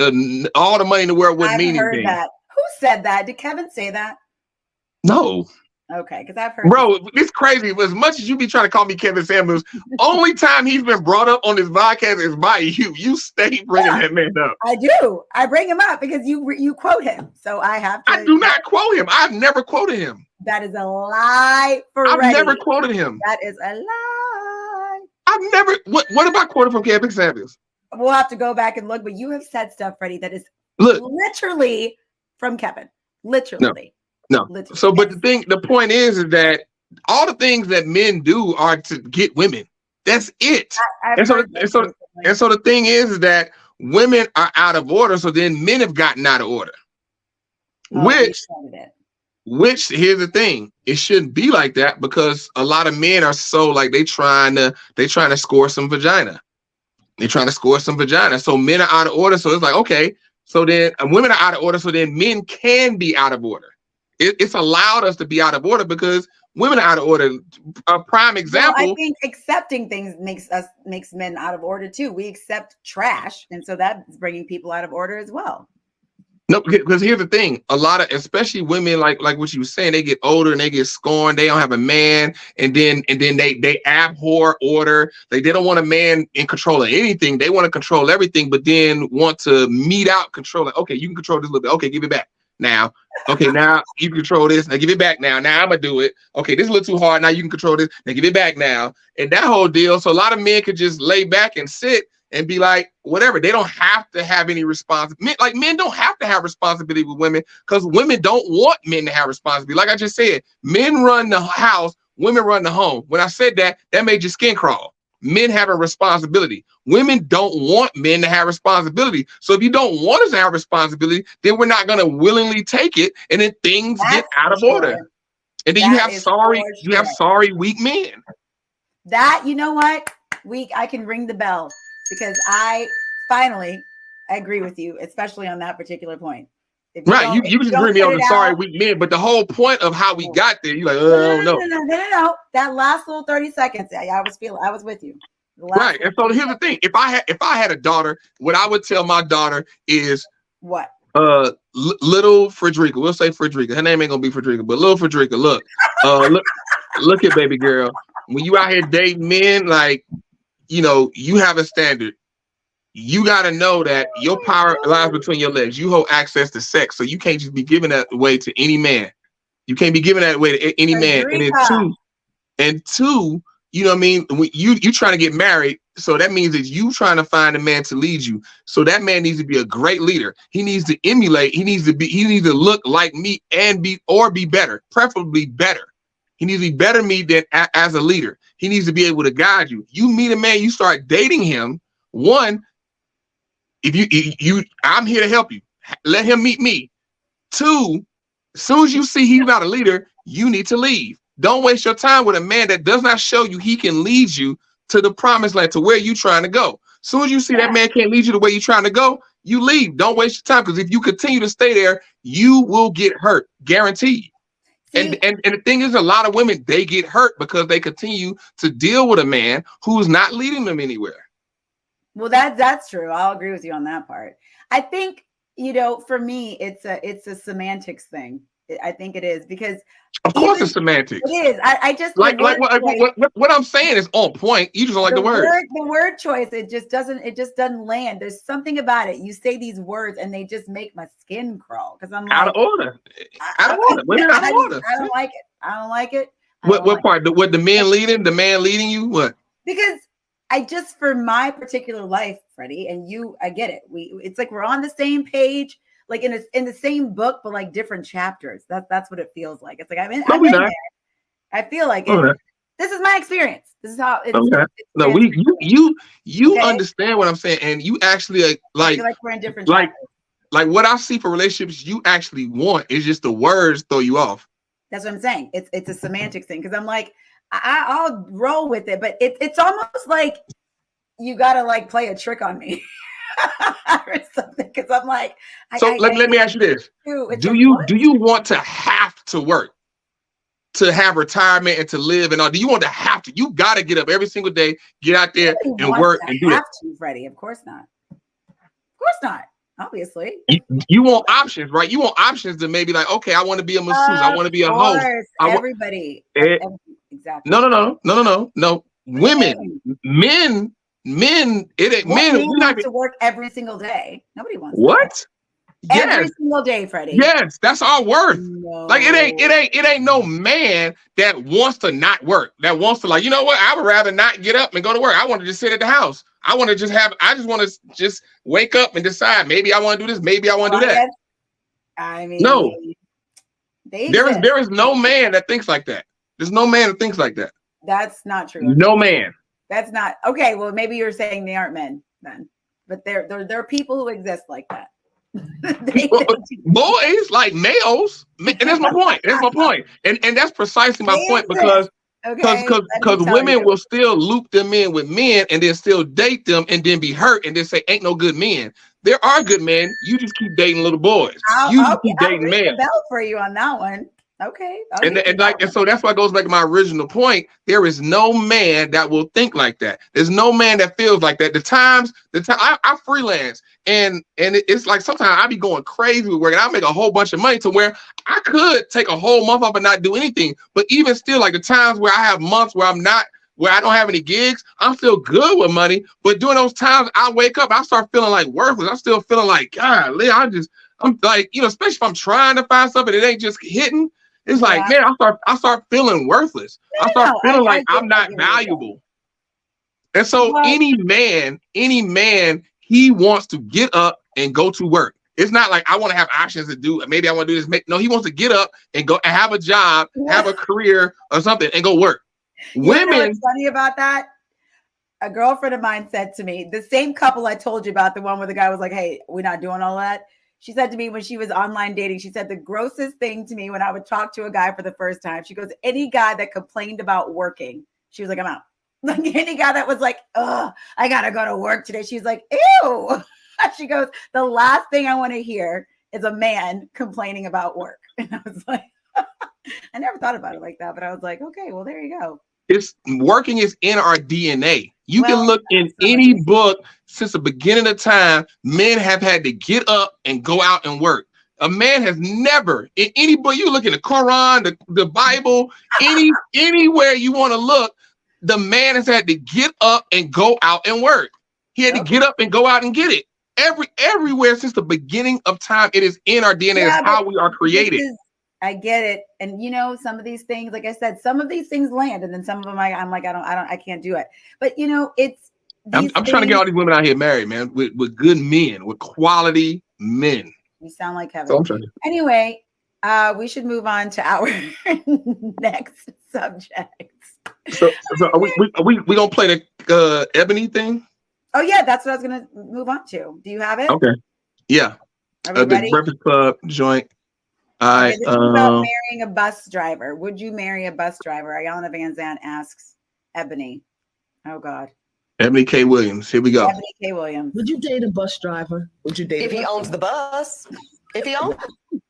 All the money in the world wouldn't mean anything. That. Who said that? Did Kevin say that? No. Okay, because I've heard. Bro, it's crazy. As much as you be trying to call me Kevin Samuels, only time he's been brought up on this podcast is by you. You stay bringing that man up. I do. I bring him up because you quote him. So I have to. I do not quote him. I've never quoted him. That is a lie for I've Reddy. never quoted him. That is a lie. I've never. What about quoted from Kevin Samuels? We'll have to go back and look, but you have said stuff, Freddie, that is literally from Kevin. Literally. No. Literally. So, but the point is that all the things that men do are to get women. That's it. And so the thing is that women are out of order. So then men have gotten out of order. Which here's the thing, it shouldn't be like that because a lot of men are so like they trying to score some vagina. They're trying to score some vagina. So men are out of order. So it's like, okay, so then women are out of order. So then men can be out of order. It's allowed us to be out of order because women are out of order. A prime example. Well, I think accepting things makes men out of order too. We accept trash, and so that's bringing people out of order as well. No, because here's the thing: a lot of, especially women, like what you were saying, they get older and they get scorned. They don't have a man, and then they abhor order. Like they don't want a man in control of anything. They want to control everything, but then want to mete out control. Like, okay, you can control this a little bit. Okay, give it back now. Okay, now you control this. Now give it back now. Now I'm gonna do it. Okay, this is a little too hard. Now you can control this. Now give it back now. And that whole deal. So a lot of men could just lay back and sit and be like, whatever. They don't have to have any responsibility. Like men don't have to have responsibility with women because women don't want men to have responsibility. Like I just said, men run the house, women run the home. When I said that made your skin crawl. Men have a responsibility. Women don't want men to have responsibility. So if you don't want us to have responsibility, then we're not going to willingly take it, and then things get out of order. And then you have sorry, weak men. That, you know what? I can ring the bell because I agree with you, especially on that particular point. Right, you just agree me on the sorry weak men, but the whole point of how we got there, you're like, oh no. That last little 30 seconds, I was with you. Right, and so here's the thing: if I had a daughter, what I would tell my daughter is what? Little Frederica. We'll say Frederica. Her name ain't gonna be Frederica, but little Frederica. Look at baby girl. When you out here dating men, like you have a standard. You got to know that your power lies between your legs. You hold access to sex, so you can't just be giving that away to any man. You can't be giving that away to any man. And then two, You know what I mean? You trying to get married, so that means that you trying to find a man to lead you. So that man needs to be a great leader. He needs to emulate. He needs to look like me and be better, preferably better. He needs to be better me than as a leader. He needs to be able to guide you. You meet a man, you start dating him. One, if I'm here to help you. Let him meet me. Two, as soon as you see he's not a leader, you need to leave. Don't waste your time with a man that does not show you he can lead you to the promised land, to where you're trying to go. As soon as you see that man can't lead you the way you're trying to go, you leave. Don't waste your time, because if you continue to stay there, you will get hurt, guaranteed. And the thing is, a lot of women, they get hurt because they continue to deal with a man who's not leading them anywhere. Well, that's true. I'll agree with you on that part. I think, for me, it's a semantics thing. I think it is, because of course it's semantics. It is. I just like what I'm saying is on point. You just don't like the word. The word choice, it just doesn't land. There's something about it. You say these words and they just make my skin crawl, because I'm like, out of order. Women out of order. I don't like it. I don't like it. What part? What, the man leading? The man leading you? What? Because for my particular life, Freddie, and you, I get it. It's like we're on the same page, like in the same book, but like different chapters. That's what it feels like. It's like I'm in there. I feel like it. This is my experience. This is how it's. Okay. No, you okay? Understand what I'm saying, and you actually like. I feel like we're in different chapters. Like what I see for relationships, you actually want is just the words throw you off. That's what I'm saying. It's a semantics thing, because I'm like, I'll roll with it, but it's almost like you gotta like play a trick on me. Or something, because I'm like, let me ask you this: do you want to have to work, to have retirement and to live and all? Do you want to have to? You got to get up every single day, get out there and work and do that. Freddie, of course not. Of course not. Obviously, you want options, right? You want options to maybe like, okay, I want to be a masseuse, I want to be a host. Everybody, exactly. No. Women, men, it ain't men. We have to work every single day. Nobody wants what? Every single day, Freddie. Yes, that's our worth. No. Like it ain't no man that wants to not work. That wants to, like, you know what? I would rather not get up and go to work. I want to just sit at the house. I want to just want to just wake up and decide, maybe I want to do this, maybe I want to do that. I mean, no. There is no man that thinks like that. There's no man that thinks like that. That's not true. No man. That's not okay. Well, maybe you're saying they aren't men then, but there are people who exist like that. Boys like males, and that's my point. That's my point, and that's precisely my point, because women will still loop them in with men and then still date them and then be hurt and then say ain't no good men. There are good men. You just keep dating little boys. You keep dating men. Bell for you on that one. Okay. And so that's why it goes back to my original point. There is no man that will think like that. There's no man that feels like that. The time I freelance, and it's like sometimes I be going crazy with work, and I make a whole bunch of money to where I could take a whole month off and not do anything. But even still, like the times where I have months where I don't have any gigs, I'm still good with money. But during those times, I wake up, I start feeling like worthless. I'm still feeling like, golly, I'm like, especially if I'm trying to find something that ain't just hitting. It's like, man, I start feeling worthless. I start feeling like I'm not valuable. And so any man, he wants to get up and go to work. It's not like I want to have options to do. Maybe I want to do this. No, he wants to get up and go and have a job, have a career or something, and go work. Women. What's funny about that? A girlfriend of mine said to me, the same couple I told you about, the one where the guy was like, "Hey, we're not doing all that." She said to me when she was online dating, she said the grossest thing to me when I would talk to a guy for the first time, she goes, any guy that complained about working, she was like, I'm out. Like any guy that was like, oh, I got to go to work today. She's like, ew. She goes, the last thing I want to hear is a man complaining about work. And I was like, I never thought about it like that, but I was like, okay, well, there you go. Working is in our DNA. You can look in any book since the beginning of time. Men have had to get up and go out and work. A man has never, in any book, you look in the Quran, the Bible, anywhere you want to look, the man has had to get up and go out and work. He had to get up and go out and get it. Everywhere since the beginning of time, it is in our DNA. It's how we are created. I get it. And you know, some of these things, like I said, some of these things land, and then some of them I'm like, I can't do it. But you know, it's these I'm trying to get all these women out here married, man, with good men, with quality men. You sound like heaven. So I'm trying to... Anyway, we should move on to our next subject. So are we gonna play the Ebony thing? Oh yeah, that's what I was gonna move on to. Do you have it? Okay. Yeah. Are we ready? The Breakfast Club joint. All right. This is about marrying a bus driver. Would you marry a bus driver? Iyanla Vanzant asks Ebony. Oh God. Eboni K. Williams. Here we go. Eboni K. Williams. Would you date a bus driver? Would you date if he owns the bus? If he owns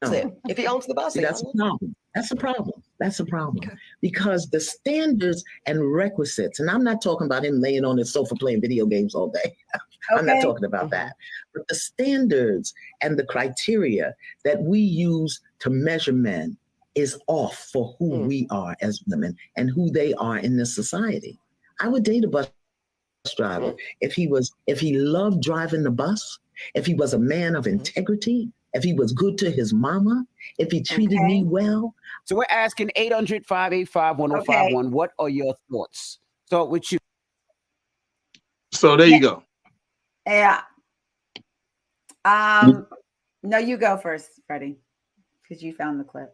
it. If he owns the bus, See, that's a problem. That's a problem. That's a problem. Okay. Because the standards and requisites, and I'm not talking about him laying on his sofa playing video games all day. I'm not talking about that. But the standards and the criteria that we use to measure men is off for who we are as women and who they are in this society. I would date a bus driver if he loved driving the bus, if he was a man of integrity, if he was good to his mama, if he treated me well. So we're asking 800-585-1051. What are your thoughts? Start with you. So there you go. Yeah. No, you go first, Freddie, because you found the clip.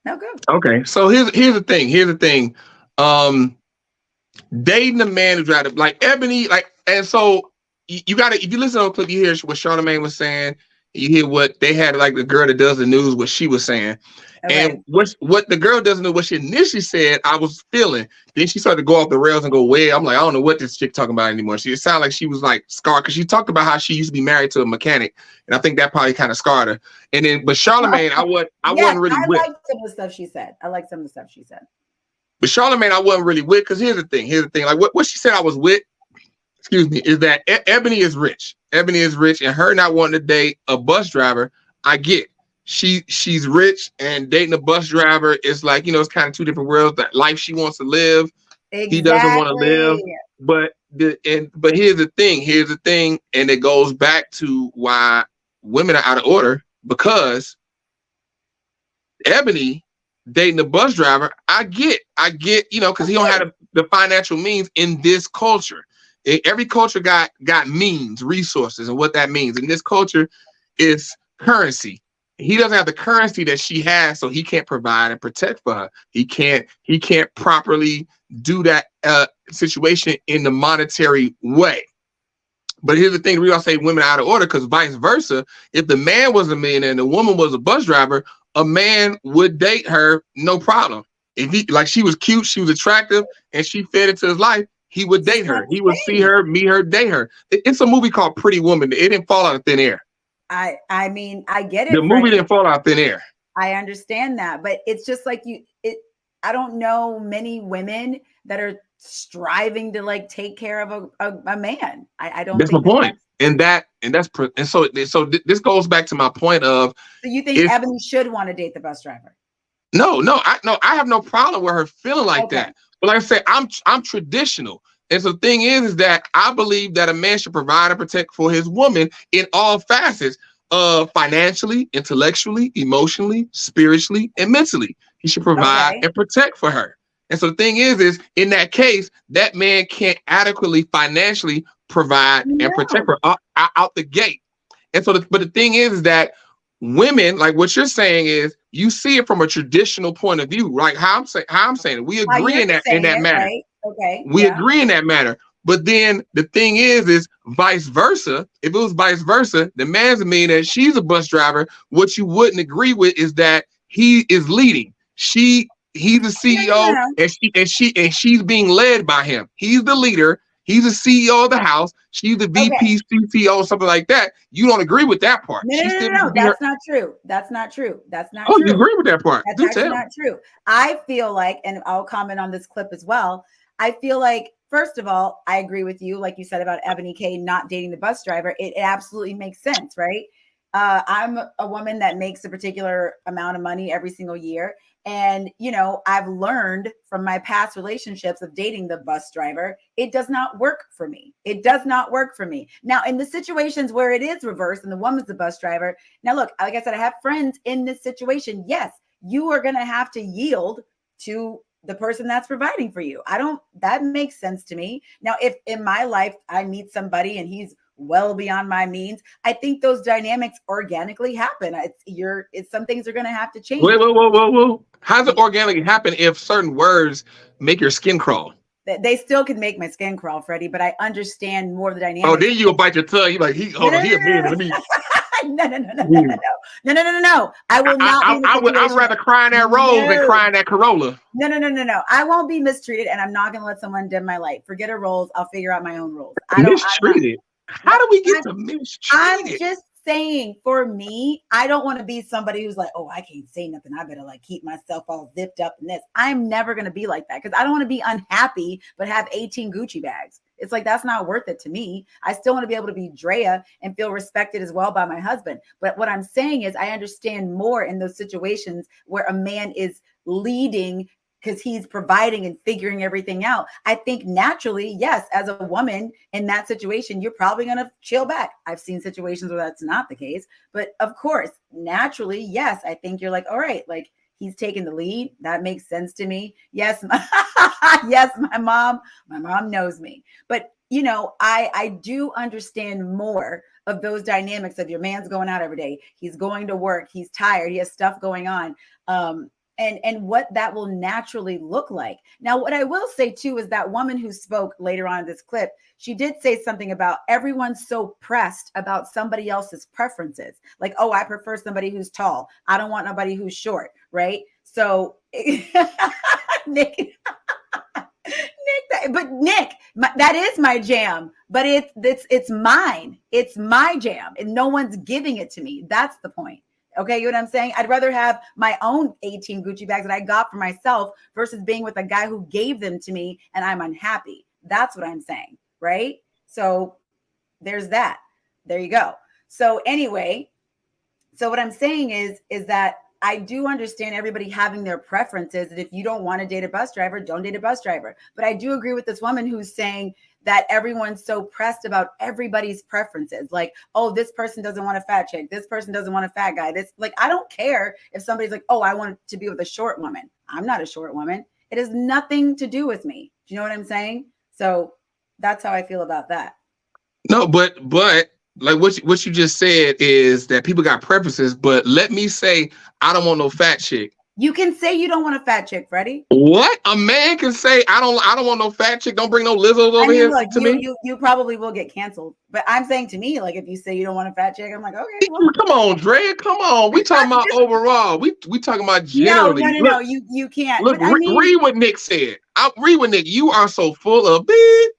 No, go. Okay. So here's the thing. Here's the thing. Dating a man who drives like Ebony, like, and so you gotta, if you listen to the clip, you hear what Charlamagne was saying. You hear what they had, like the girl that does the news, what she was saying. Okay. And what the girl doesn't know, what she initially said, I was feeling. Then she started to go off the rails and go, well, I'm like, I don't know what this chick talking about anymore. It sounded like she was like scarred because she talked about how she used to be married to a mechanic. And I think that probably kind of scarred her. And then, but Charlamagne, I wasn't really with. I like some of the stuff she said. But Charlamagne, I wasn't really with, because here's the thing. Like what she said I was with, excuse me, is that Ebony is rich. Ebony is rich, and her not wanting to date a bus driver, I get. She's rich, and dating a bus driver is like, it's kind of two different worlds. That life she wants to live, he doesn't want to live. But here's the thing, and it goes back to why women are out of order, because Ebony dating a bus driver, I get, because he don't have the financial means in this culture. Every culture got means, resources, and what that means. In this culture is currency. He doesn't have the currency that she has, so he can't provide and protect for her. He can't properly do that situation in the monetary way. But here's the thing, we all say women are out of order, because vice versa, if the man was a millionaire and the woman was a bus driver, a man would date her, no problem. If he, like, she was cute, she was attractive, and she fed into his life, he would date her. He would see her, meet her, date her. It's a movie called Pretty Woman. It didn't fall out of thin air. I mean, I get it. The movie didn't fall out of thin air. I understand that, but it's just like I don't know many women that are striving to like take care of a man. I don't. That's my point. And so this goes back to my point of. So you think Ebony should want to date the bus driver? No, I have no problem with her feeling like that. But like I said, I'm traditional. And so the thing is that I believe that a man should provide and protect for his woman in all facets, financially, intellectually, emotionally, spiritually, and mentally. He should provide and protect for her. And so the thing is in that case, that man can't adequately financially provide and protect her out the gate. And so, but the thing is that women, like what you're saying is, you see it from a traditional point of view, right? How I'm saying it. We agree in that matter. Right? Okay. We agree in that matter. But then the thing is vice versa. If it was vice versa, the man's a millionaire, she's a bus driver. What you wouldn't agree with is that he is leading. He's the CEO, and she's being led by him. He's the leader. He's the CEO of the house. She's the VP, CTO, something like that. You don't agree with that part. No. That's not true. That's not true. Oh, you agree with that part? That's actually not true. I feel like, and I'll comment on this clip as well. I feel like, first of all, I agree with you, like you said about Eboni K not dating the bus driver. It absolutely makes sense, right? I'm a woman that makes a particular amount of money every single year. And, I've learned from my past relationships of dating the bus driver, it does not work for me. It does not work for me. Now, in the situations where it is reversed and the woman's the bus driver, now look, like I said, I have friends in this situation. Yes, you are going to have to yield to the person that's providing for you. That makes sense to me. Now, if in my life I meet somebody and he's well beyond my means, I think those dynamics organically happen. It's some things are going to have to change. Whoa. How does it organically happen if certain words make your skin crawl? They still can make my skin crawl, Freddie, but I understand more of the dynamics. Oh, then you'll bite your tongue. You're like, he a man. Let me. No. I will not. I'd rather cry in that rose than cry in that Corolla. No. I won't be mistreated, and I'm not going to let someone dim my light. Forget a rose. I'll figure out my own rules. Mistreated. How do we get to mistreated? I'm just saying, for me, I don't want to be somebody who's like, oh, I can't say nothing. I better like keep myself all zipped up in this. I'm never going to be like that because I don't want to be unhappy, but have 18 Gucci bags. It's like, that's not worth it to me. I still want to be able to be Drea and feel respected as well by my husband. But what I'm saying is I understand more in those situations where a man is leading because he's providing and figuring everything out. I think naturally, yes, as a woman in that situation, you're probably going to chill back. I've seen situations where that's not the case. But of course, naturally, yes, I think you're like, all right, like he's taking the lead. That makes sense to me. Yes, yes, my mom knows me. But, you know, I do understand more of those dynamics of your man's going out every day. He's going to work. He's tired. He has stuff going on. And what that will naturally look like. Now, what I will say too is that woman who spoke later on in this clip, she did say something about everyone's so pressed about somebody else's preferences. Like, oh, I prefer somebody who's tall. I don't want nobody who's short, right? So, Nick, that is my jam, but it's mine. It's my jam, and no one's giving it to me. That's the point. Okay, you know what I'm saying? I'd rather have my own 18 Gucci bags that I got for myself versus being with a guy who gave them to me and I'm unhappy. That's what I'm saying, right? So there's that. There you go. So anyway, so what I'm saying is that I do understand everybody having their preferences. And if you don't want to date a bus driver, don't date a bus driver. But I do agree with this woman who's saying that everyone's so pressed about everybody's preferences. Like, oh, this person doesn't want a fat chick. This person doesn't want a fat guy. This, like, I don't care if somebody's like, oh, I want to be with a short woman. I'm not a short woman. It has nothing to do with me. Do you know what I'm saying? So that's how I feel about that. No, but like what you just said is that people got preferences, but let me say, I don't want no fat chick. You can say you don't want a fat chick, Freddie. What? A man can say, I don't want no fat chick. Don't bring no Lizzos over here to me. You probably will get canceled. But I'm saying to me, like, if you say you don't want a fat chick, I'm like, okay. Well. Come on, Dre. Come on. We talking about overall. We talking about generally. No. You can't. Look, read what Nick said. I'll read what Nick. You are so full of beep.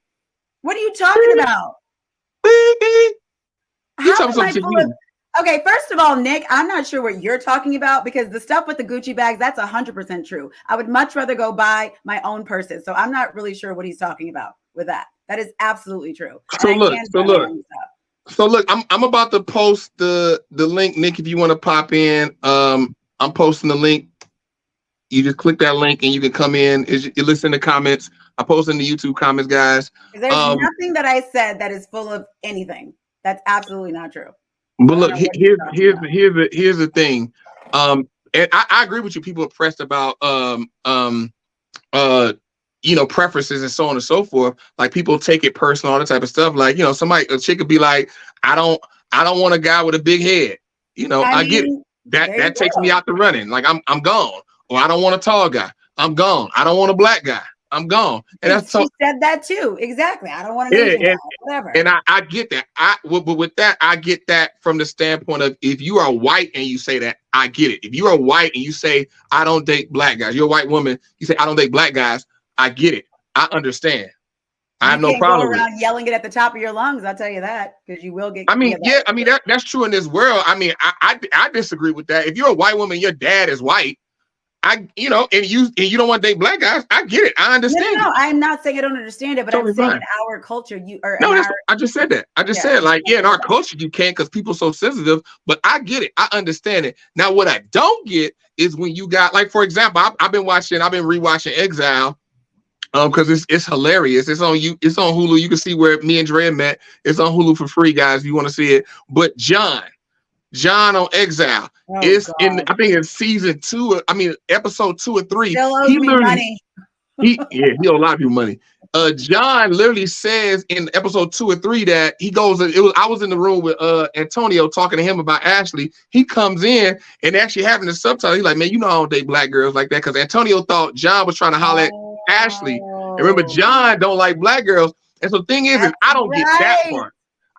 What are you talking about? Beep. How am I full of? Okay, first of all, Nick, I'm not sure what you're talking about because the stuff with the Gucci bags, that's 100% true. I would much rather go buy my own purses. So I'm not really sure what he's talking about with that. That is absolutely true. So look, I'm about to post the link, Nick, if you want to pop in. I'm posting the link. You just click that link and you can come in. You listen to comments. I post in the YouTube comments, guys. There's nothing that I said that is full of anything. That's absolutely not true. But look, here's the thing. And I agree with you. People are pressed about preferences and so on and so forth. Like people take it personal, all that type of stuff. Like, a chick could be like, I don't want a guy with a big head. I get it. That takes me out the running. Like I'm gone. Or I don't want a tall guy. I'm gone. I don't want a black guy. I'm gone. And that's she said that too. Exactly. I don't want to whatever. And I get that. But with that, I get that from the standpoint of if you are white and you say that, I get it. If you are white and you say I don't date black guys, you're a white woman, you say I don't date black guys, I get it. I understand. I have no problem. Go around yelling it at the top of your lungs. I'll tell you that because you will get. That's true in this world. I mean, I disagree with that. If you're a white woman, your dad is white. And you don't want to date black guys. I get it. I understand. No, I'm not saying I don't understand it, but totally I'm saying in our culture, I just said that. I just said in our culture you can't because people are so sensitive. But I get it. I understand it. Now, what I don't get is when you got for example, I've been rewatching Exile, because it's hilarious. It's on Hulu. You can see where me and Dre met. It's on Hulu for free, guys. If you want to see it. But John John on Exile. Oh, It's God. in, I think it's season 2. I mean, episode 2 or 3. Still owes He me literally, money. he owes a lot of people money. John literally says in episode 2 or 3 that he goes. I was in the room with Antonio talking to him about Ashley. He comes in and actually having the subtitle. He's like, man, you know I don't date black girls like that, because Antonio thought John was trying to holler at Ashley. And remember, John don't like black girls. And so the thing is I don't get that part.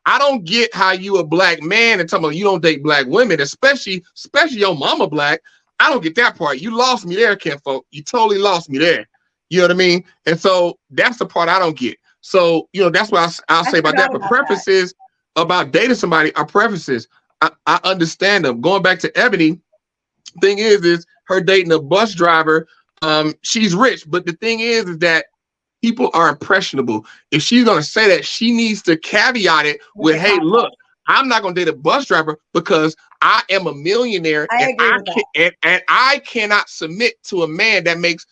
I don't get how you a black man and talking about you don't date black women, especially your mama black. I don't get that part. You lost me there, Kenfolk. You totally lost me there. You know what I mean? And so that's the part I don't get. So, you know, that's what I'll say about that. But preferences about dating somebody are preferences. I understand them. Going back to Ebony, thing is her dating a bus driver. She's rich, but the thing is that people are impressionable. If she's going to say that, she needs to caveat it with, hey, look, I'm not going to date a bus driver because I am a millionaire and I cannot submit to a man that makes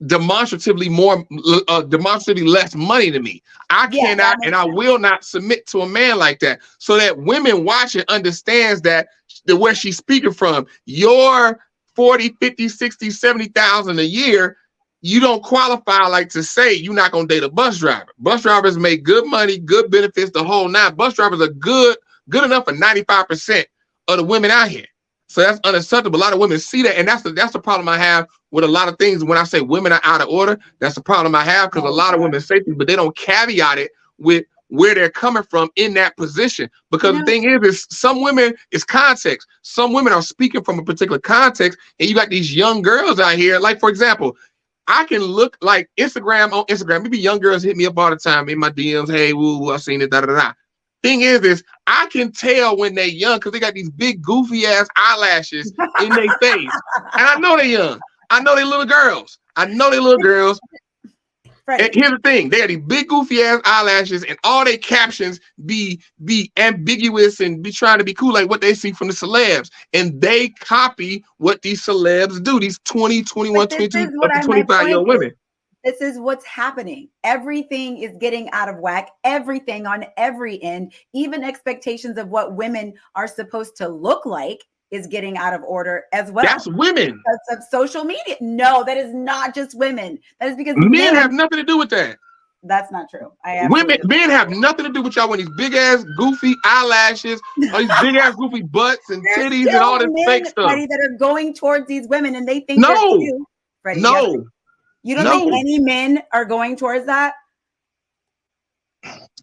demonstratively less money than me. I cannot and I will not submit to a man like that. So that women watching understands that where she's speaking from, your 40, 50, 60, 70,000 a year, you don't qualify like to say you're not going to date a bus driver. Bus drivers make good money, good benefits, the whole nine. Bus drivers are good enough for 95% of the women out here. So that's unacceptable. A lot of women see that, and that's the problem I have with a lot of things. When I say women are out of order, that's the problem I have, because a lot of women say things, but they don't caveat it with where they're coming from in that position. Because the thing is some women, it's context. Some women are speaking from a particular context, and you got these young girls out here. Like, for example, I can look like on Instagram. Maybe young girls hit me up all the time in my DMs. Hey, woo, I've seen it, da da da. Thing is I can tell when they're young because they got these big goofy ass eyelashes in their face, and I know they're young. I know they're little girls. And here's the thing: they got these big goofy ass eyelashes, and all their captions be ambiguous and be trying to be cool, like what they see from the celebs, and they copy what these celebs do. These 20, 21, 22, up to 25-year-old women. This is what's happening. Everything is getting out of whack. Everything on every end, even expectations of what women are supposed to look like, is getting out of order as well. That's women. Because of social media. No, that is not just women. That is because men have nothing to do with that. That's not true. Men have nothing to do with y'all when these big ass goofy eyelashes, all these big ass goofy butts and titties and all this fake stuff. That are going towards these women and they think they're cute. Freddie, no. You don't think any men are going towards that?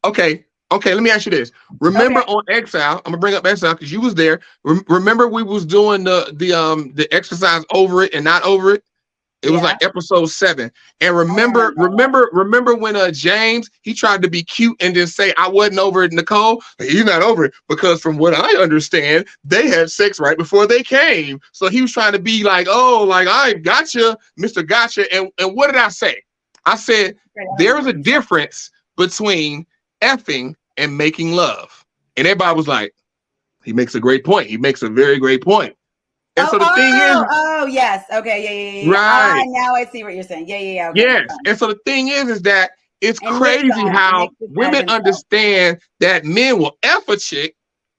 Okay, let me ask you this. Remember on Exile, I'm gonna bring up Exile because you was there. Remember we was doing the exercise over it and not over it? It was like episode 7. And remember when James, he tried to be cute and just say, I wasn't over it, Nicole. He's not over it because from what I understand, they had sex right before they came. So he was trying to be like, oh, like, I gotcha, Mr. Gotcha. And what did I say? I said, there is a difference between effing and making love. And everybody was like, he makes a great point. He makes a very great point. And so the thing is, yes, okay, yeah. Right. Now I see what you're saying. Yeah. Okay, yes, and so the thing is that it's crazy how women understand that men will F a chick,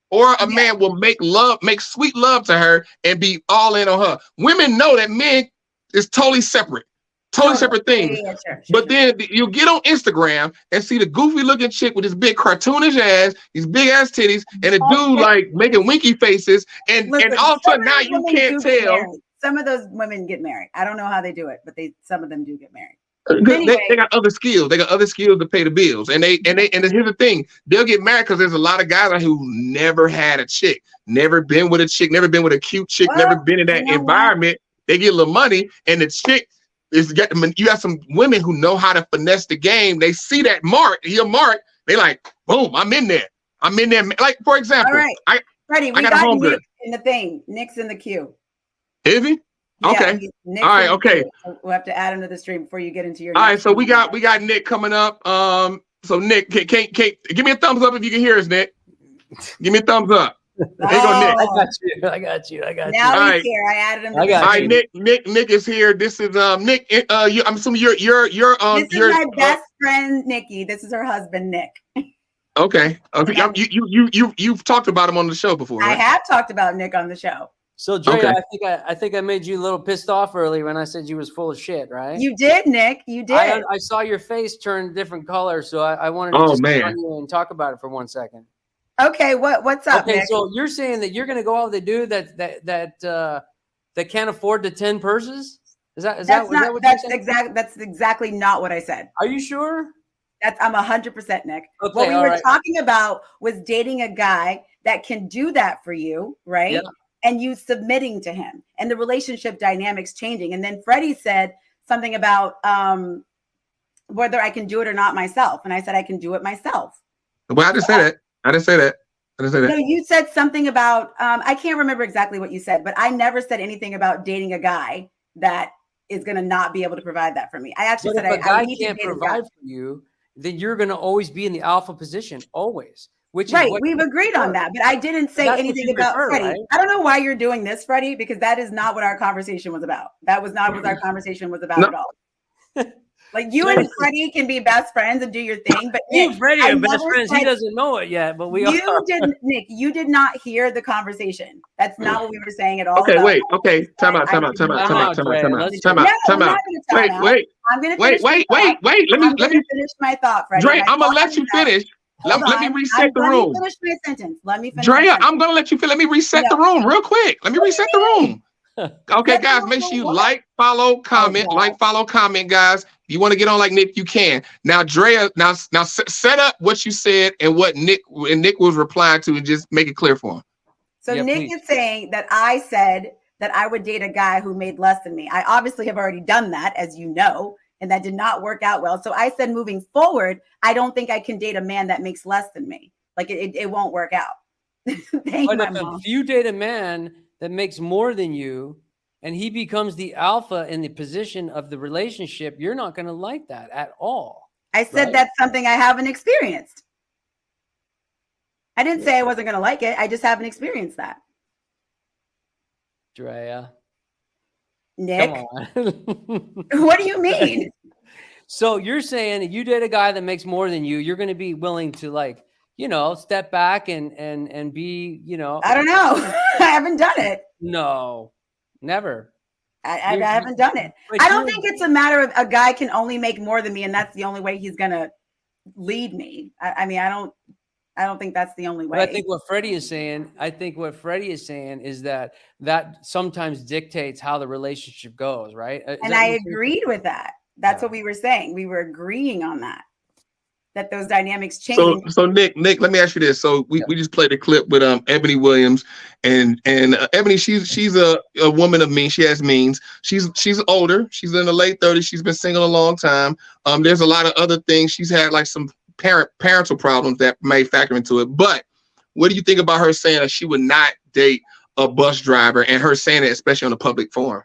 or a man will make sweet love to her and be all in on her. Women know that men is totally separate. Separate things. Sure. Then you get on Instagram and see the goofy looking chick with this big cartoonish ass, these big ass titties, and a dude like making winky faces, and all of a sudden now you can't tell. Some of those women get married. I don't know how they do it, but some of them do get married. Anyway. They got other skills. They got other skills to pay the bills. And here's the thing: they'll get married because there's a lot of guys out who never had a chick, never been with a chick, never been with a cute chick, never been in that environment. They get a little money, and the chick. You got some women who know how to finesse the game. They see that mark, they like, boom, I'm in there. Like, for example, all right. Freddie, we got Nick in the thing. Nick's in the queue. Is he? Okay. Yeah, all right, okay. We'll have to add him to the stream before you get into your. All right, so we got Nick coming up. So Nick, can give me a thumbs up if you can hear us, Nick. Give me a thumbs up. There you go, Nick. I got you. Now he's here. I added him. All right, Nick is here. This is Nick. I'm assuming you're this is my best friend, Nikki. This is her husband, Nick. Okay. You've talked about him on the show before, right? I have talked about Nick on the show. So Drea, Okay. I think I made you a little pissed off earlier when I said you was full of shit, right? You did, Nick. You did. I saw your face turn different colors, so I wanted to Oh, just get man. on you and talk about it for 1 second. Okay, what's up, Okay, Nick? so you're saying that you're going to go out with a dude that can't afford the 10 purses? Is that what you're saying? That's exactly not what I said. Are you sure? I'm 100% Nick. Okay, what we all were right. talking about was dating a guy that can do that for you, right? Yeah. And you submitting to him and the relationship dynamics changing. And then Freddie said something about whether I can do it or not myself. And I said, I can do it myself. Well, I didn't say that. I didn't say that. No, you said something about, I can't remember exactly what you said, but I never said anything about dating a guy that is going to not be able to provide that for me. I actually But said, if a guy I need can't to date provide for you, then you're going to always be in the alpha position, always. Which right, is what we've agreed on that, but I didn't say anything about Freddie. Right? I don't know why you're doing this, Freddie, because that is not what our conversation was about. That was not what our conversation was about at all. Like you and Freddie can be best friends and do your thing, but me Nick, and Freddie are best friends. He doesn't know it yet, but we are. Nick, you did not hear the conversation. That's not what we were saying at all. Okay, wait. Okay, time out. I'm not going to finish my thought, Freddie. Dre, I'm gonna let you finish. Let me reset the room. Finish my sentence. Let me finish. Drea, I'm gonna let you finish. Let me reset the room real quick. Let me reset the room. Okay, guys, make sure you like, follow, comment, guys. If you want to get on like Nick, you can. Now, Drea, now set up what you said and what Nick was replying to, and just make it clear for him. So yeah, Nick is saying that I said that I would date a guy who made less than me. I obviously have already done that, as you know, and that did not work out well. So I said, moving forward, I don't think I can date a man that makes less than me. Like it won't work out. If you date a man that makes more than you and he becomes the alpha in the position of the relationship, you're not going to like that at all. I said that's something I haven't experienced. I didn't say I wasn't going to like it. I just haven't experienced that. Drea. Nick, what do you mean? So you're saying that you date a guy that makes more than you, you're going to be willing to, like, step back and be, I don't know. I haven't done it. No, never. I haven't done it. I don't think it's a matter of a guy can only make more than me, and that's the only way he's going to lead me. I mean, I don't think that's the only way. But I think what Freddie is saying is that sometimes dictates how the relationship goes, right? And I agreed with that. That's what we were saying. We were agreeing on that those dynamics change. So Nick, let me ask you this. So we just played a clip with Eboni Williams, and Eboni, she's a woman of means. She has means. She's older. She's in the late 30s. She's been single a long time. There's a lot of other things. She's had like some parental problems that may factor into it. But what do you think about her saying that she would not date a bus driver, and her saying it especially on a public forum?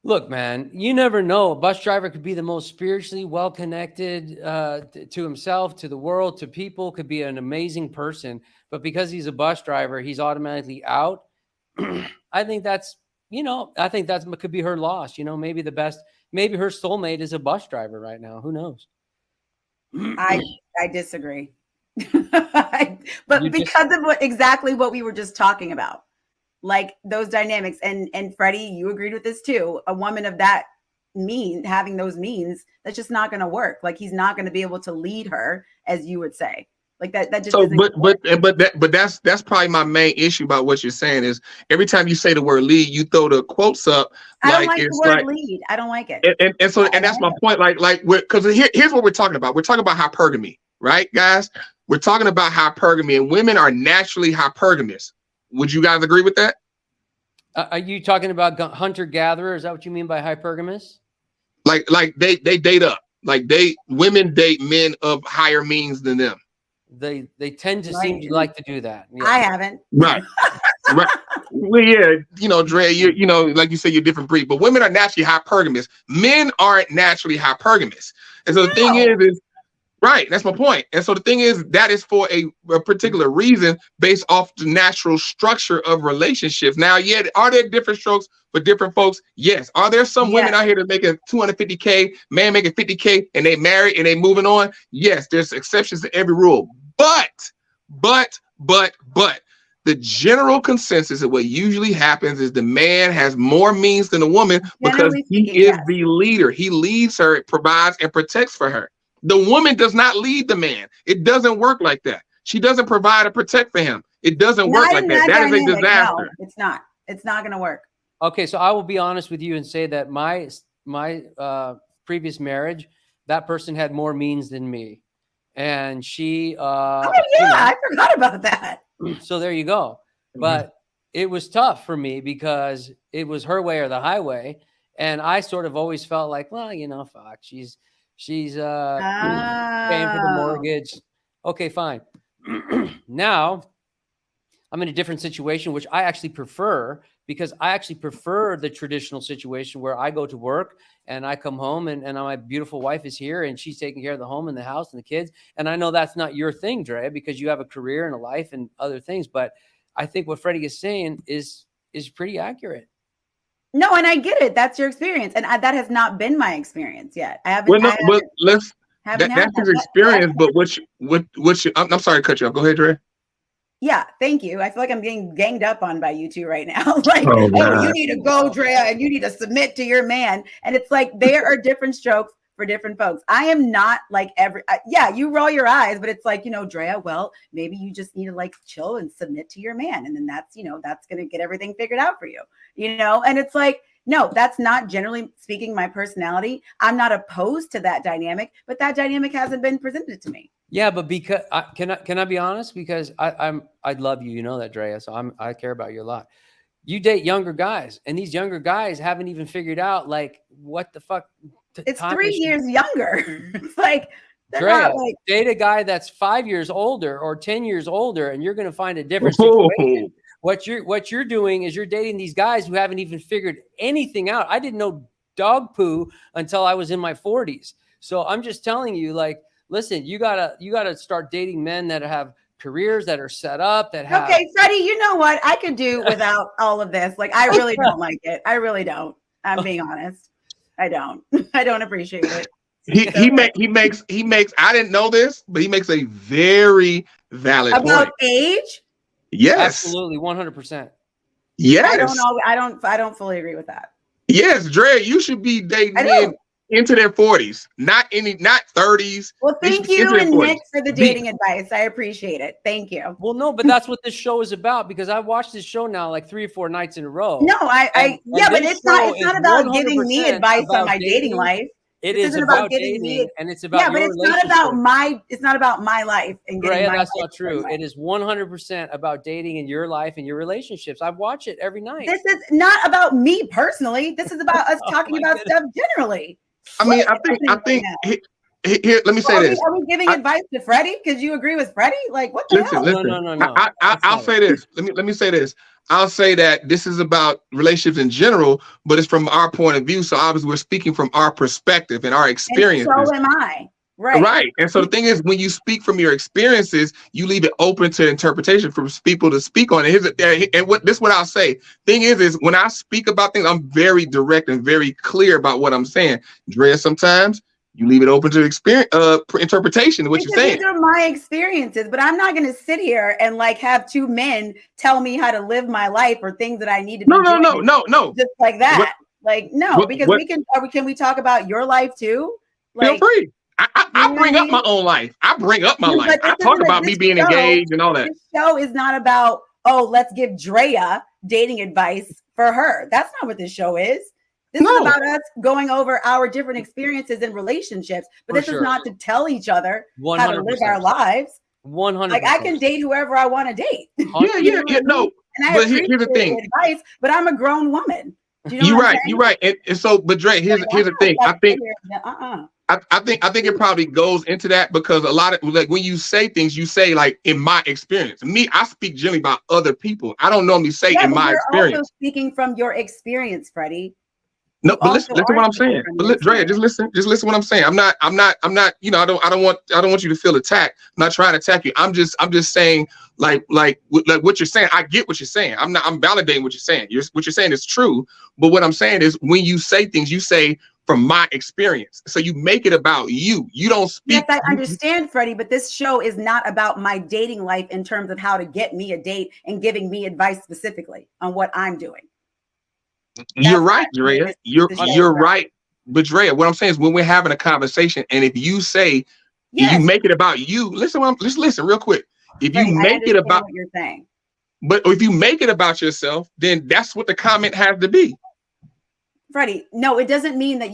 Look, man, you never know. A bus driver could be the most spiritually well-connected to himself, to the world, to people, could be an amazing person. But because he's a bus driver, he's automatically out. I think that could be her loss. Maybe maybe her soulmate is a bus driver right now. Who knows? I disagree. But because of exactly what we were just talking about. Like those dynamics, and Freddie, you agreed with this too. A woman of that having those means, that's just not going to work. Like he's not going to be able to lead her, as you would say. Like that just. So, but that's probably my main issue about what you're saying is every time you say the word lead, you throw the quotes up. I don't like the word lead. I don't like it. And that's my point. Because here's what we're talking about. We're talking about hypergamy, right, guys? We're talking about hypergamy, and women are naturally hypergamous. Would you guys agree with that? Are you talking about hunter-gatherer? Is that what you mean by hypergamous? Like they date up. Like women date men of higher means than them. They tend to seem to like to do that. Yeah. I haven't. Right. Well, yeah, Dre, like you said, you're a different breed, but women are naturally hypergamous. Men aren't naturally hypergamous. And so the thing is Right, that's my point. And so the thing is, that is for a particular reason based off the natural structure of relationships. Now, yeah, are there different strokes for different folks? Yes. Are there some women out here that making 250K, man making 50K, and they married and they moving on? Yes, there's exceptions to every rule. But the general consensus of what usually happens is the man has more means than the woman because he is the leader. He leads her, provides, and protects for her. The woman does not lead the man. It doesn't work like that. She doesn't provide or protect for him. It doesn't work like that. That is a disaster. No, it's not. It's not going to work. Okay, so I will be honest with you and say that my previous marriage, that person had more means than me, and she. I forgot about that. So there you go. But it was tough for me because it was her way or the highway, and I sort of always felt like, well, fuck, she's paying for the mortgage. Okay, fine. Now I'm in a different situation, which I actually prefer, because I actually prefer the traditional situation where I go to work and I come home and my beautiful wife is here and she's taking care of the home and the house and the kids. And I know that's not your thing, Drea, because you have a career and a life and other things. But I think what Freddie is saying is pretty accurate. No, and I get it. That's your experience. And that has not been my experience yet. I haven't. That's his experience. But I'm sorry to cut you off. Go ahead, Dre. Yeah, thank you. I feel like I'm getting ganged up on by you two right now. Like, you need to go, Drea, and you need to submit to your man. And it's like, there are different strokes for different folks. I am not like you roll your eyes, but it's like, Drea, well, maybe you just need to like chill and submit to your man. And then that's going to get everything figured out for you, and it's like, no, that's not generally speaking my personality. I'm not opposed to that dynamic, but that dynamic hasn't been presented to me. Yeah, but because can I be honest? Because I love you, that, Drea. So I care about you a lot. You date younger guys, and these younger guys haven't even figured out like what the fuck. It's 3 years younger. It's like, Drea, date a guy that's 5 years older or 10 years older, and you're going to find a different situation. What you're doing is you're dating these guys who haven't even figured anything out. I didn't know dog poo until I was in my 40s. So I'm just telling you, like, listen, you gotta start dating men that have careers that are set up, that have. Okay, Freddie, you know what? I could do without all of this. Like, I really don't like it. I really don't. I'm being honest. I don't. I don't appreciate it. He makes. I didn't know this, but he makes a very valid point about age. Yes, absolutely, 100%. Yes, I don't fully agree with that. Yes, Dre, you should be dating men into their 40s, not 30s. Well, thank you and Nick for the dating advice. I appreciate it. Thank you. Well, no, but that's what this show is about, because I've watched this show now like 3 or 4 nights in a row. No, but it's not about giving me advice on my dating life. It is about dating, and it's about but it's not about my life. And Drea, that's not true. It is 100% about dating in your life and your relationships. I watch it every night. This is not about me personally. This is about us talking about stuff generally. I mean, I think. Here, let me say this. Are we giving advice to Freddie because you agree with Freddie? Like, what the hell? Listen. No. I'll say this. Let me say this. I'll say that this is about relationships in general, but it's from our point of view. So obviously we're speaking from our perspective and our experiences. And so am I. Right. And so the thing is, when you speak from your experiences, you leave it open to interpretation for people to speak on it. This is what I'll say. Thing is when I speak about things, I'm very direct and very clear about what I'm saying. Drea, sometimes you leave it open to interpretation of what you're saying. These are my experiences, but I'm not going to sit here and like have 2 men tell me how to live my life or things that I need to be doing. No. Just like that. Can we talk about your life too? Feel free. I bring up my own life. I bring up my life. I talk about me being engaged and all that. This show is not about, let's give Drea dating advice for her. That's not what this show is. This is about us going over our different experiences and relationships, but this is not to tell each other 100%. How to live our lives. 100%. Like, I can date whoever I want to date. Yeah. No, but here's the thing. Advice, but I'm a grown woman. You're right. And so, but Dre, here's the thing. I think it probably goes into that because a lot of, like, when you say things, you say like, in my experience. Me, I speak generally about other people. I don't normally say in my experience. You're also speaking from your experience, Freddie. No, but listen to what I'm saying. But Drea, just listen what I'm saying. I'm not, you know, I don't want you to feel attacked. I'm not trying to attack you. I'm just saying, like what you're saying. I get what you're saying. I'm validating what you're saying. What you're saying is true. But what I'm saying is, when you say things, you say from my experience. So you make it about you. You don't speak. Yes, I understand, Freddie, but this show is not about my dating life in terms of how to get me a date and giving me advice specifically on what I'm doing. You're right, Drea. You're right. But Drea, what I'm saying is, when we're having a conversation, and if you say, you make it about you, listen real quick. If Freddie, you make it about what you're saying, but if you make it about yourself, then that's what the comment has to be. Freddie, no, it doesn't mean that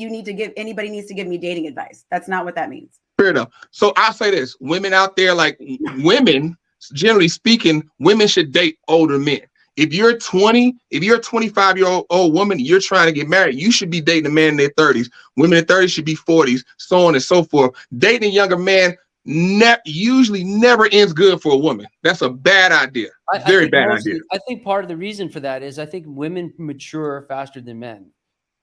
anybody needs to give me dating advice. That's not what that means. Fair enough. So I'll say this: women out there, like women, generally speaking, women should date older men. If you're 20, if you're a 25-year-old woman, you're trying to get married, you should be dating a man in their 30s. Women in 30s should be 40s, so on and so forth. Dating a younger man usually never ends good for a woman. That's a bad idea. Very bad idea. I think part of the reason for that is I think women mature faster than men.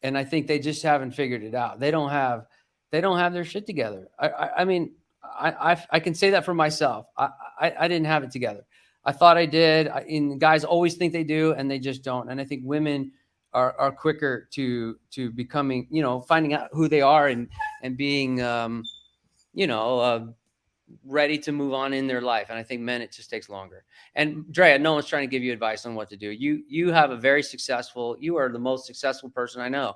And I think they just haven't figured it out. They don't have their shit together. I mean, I can say that for myself. I didn't have it together. I thought I did. And guys always think they do, and they just don't. And I think women are quicker to becoming, you know, finding out who they are and being, ready to move on in their life. And I think men, it just takes longer. And Drea, no one's trying to give you advice on what to do. You have a very successful, you are the most successful person I know.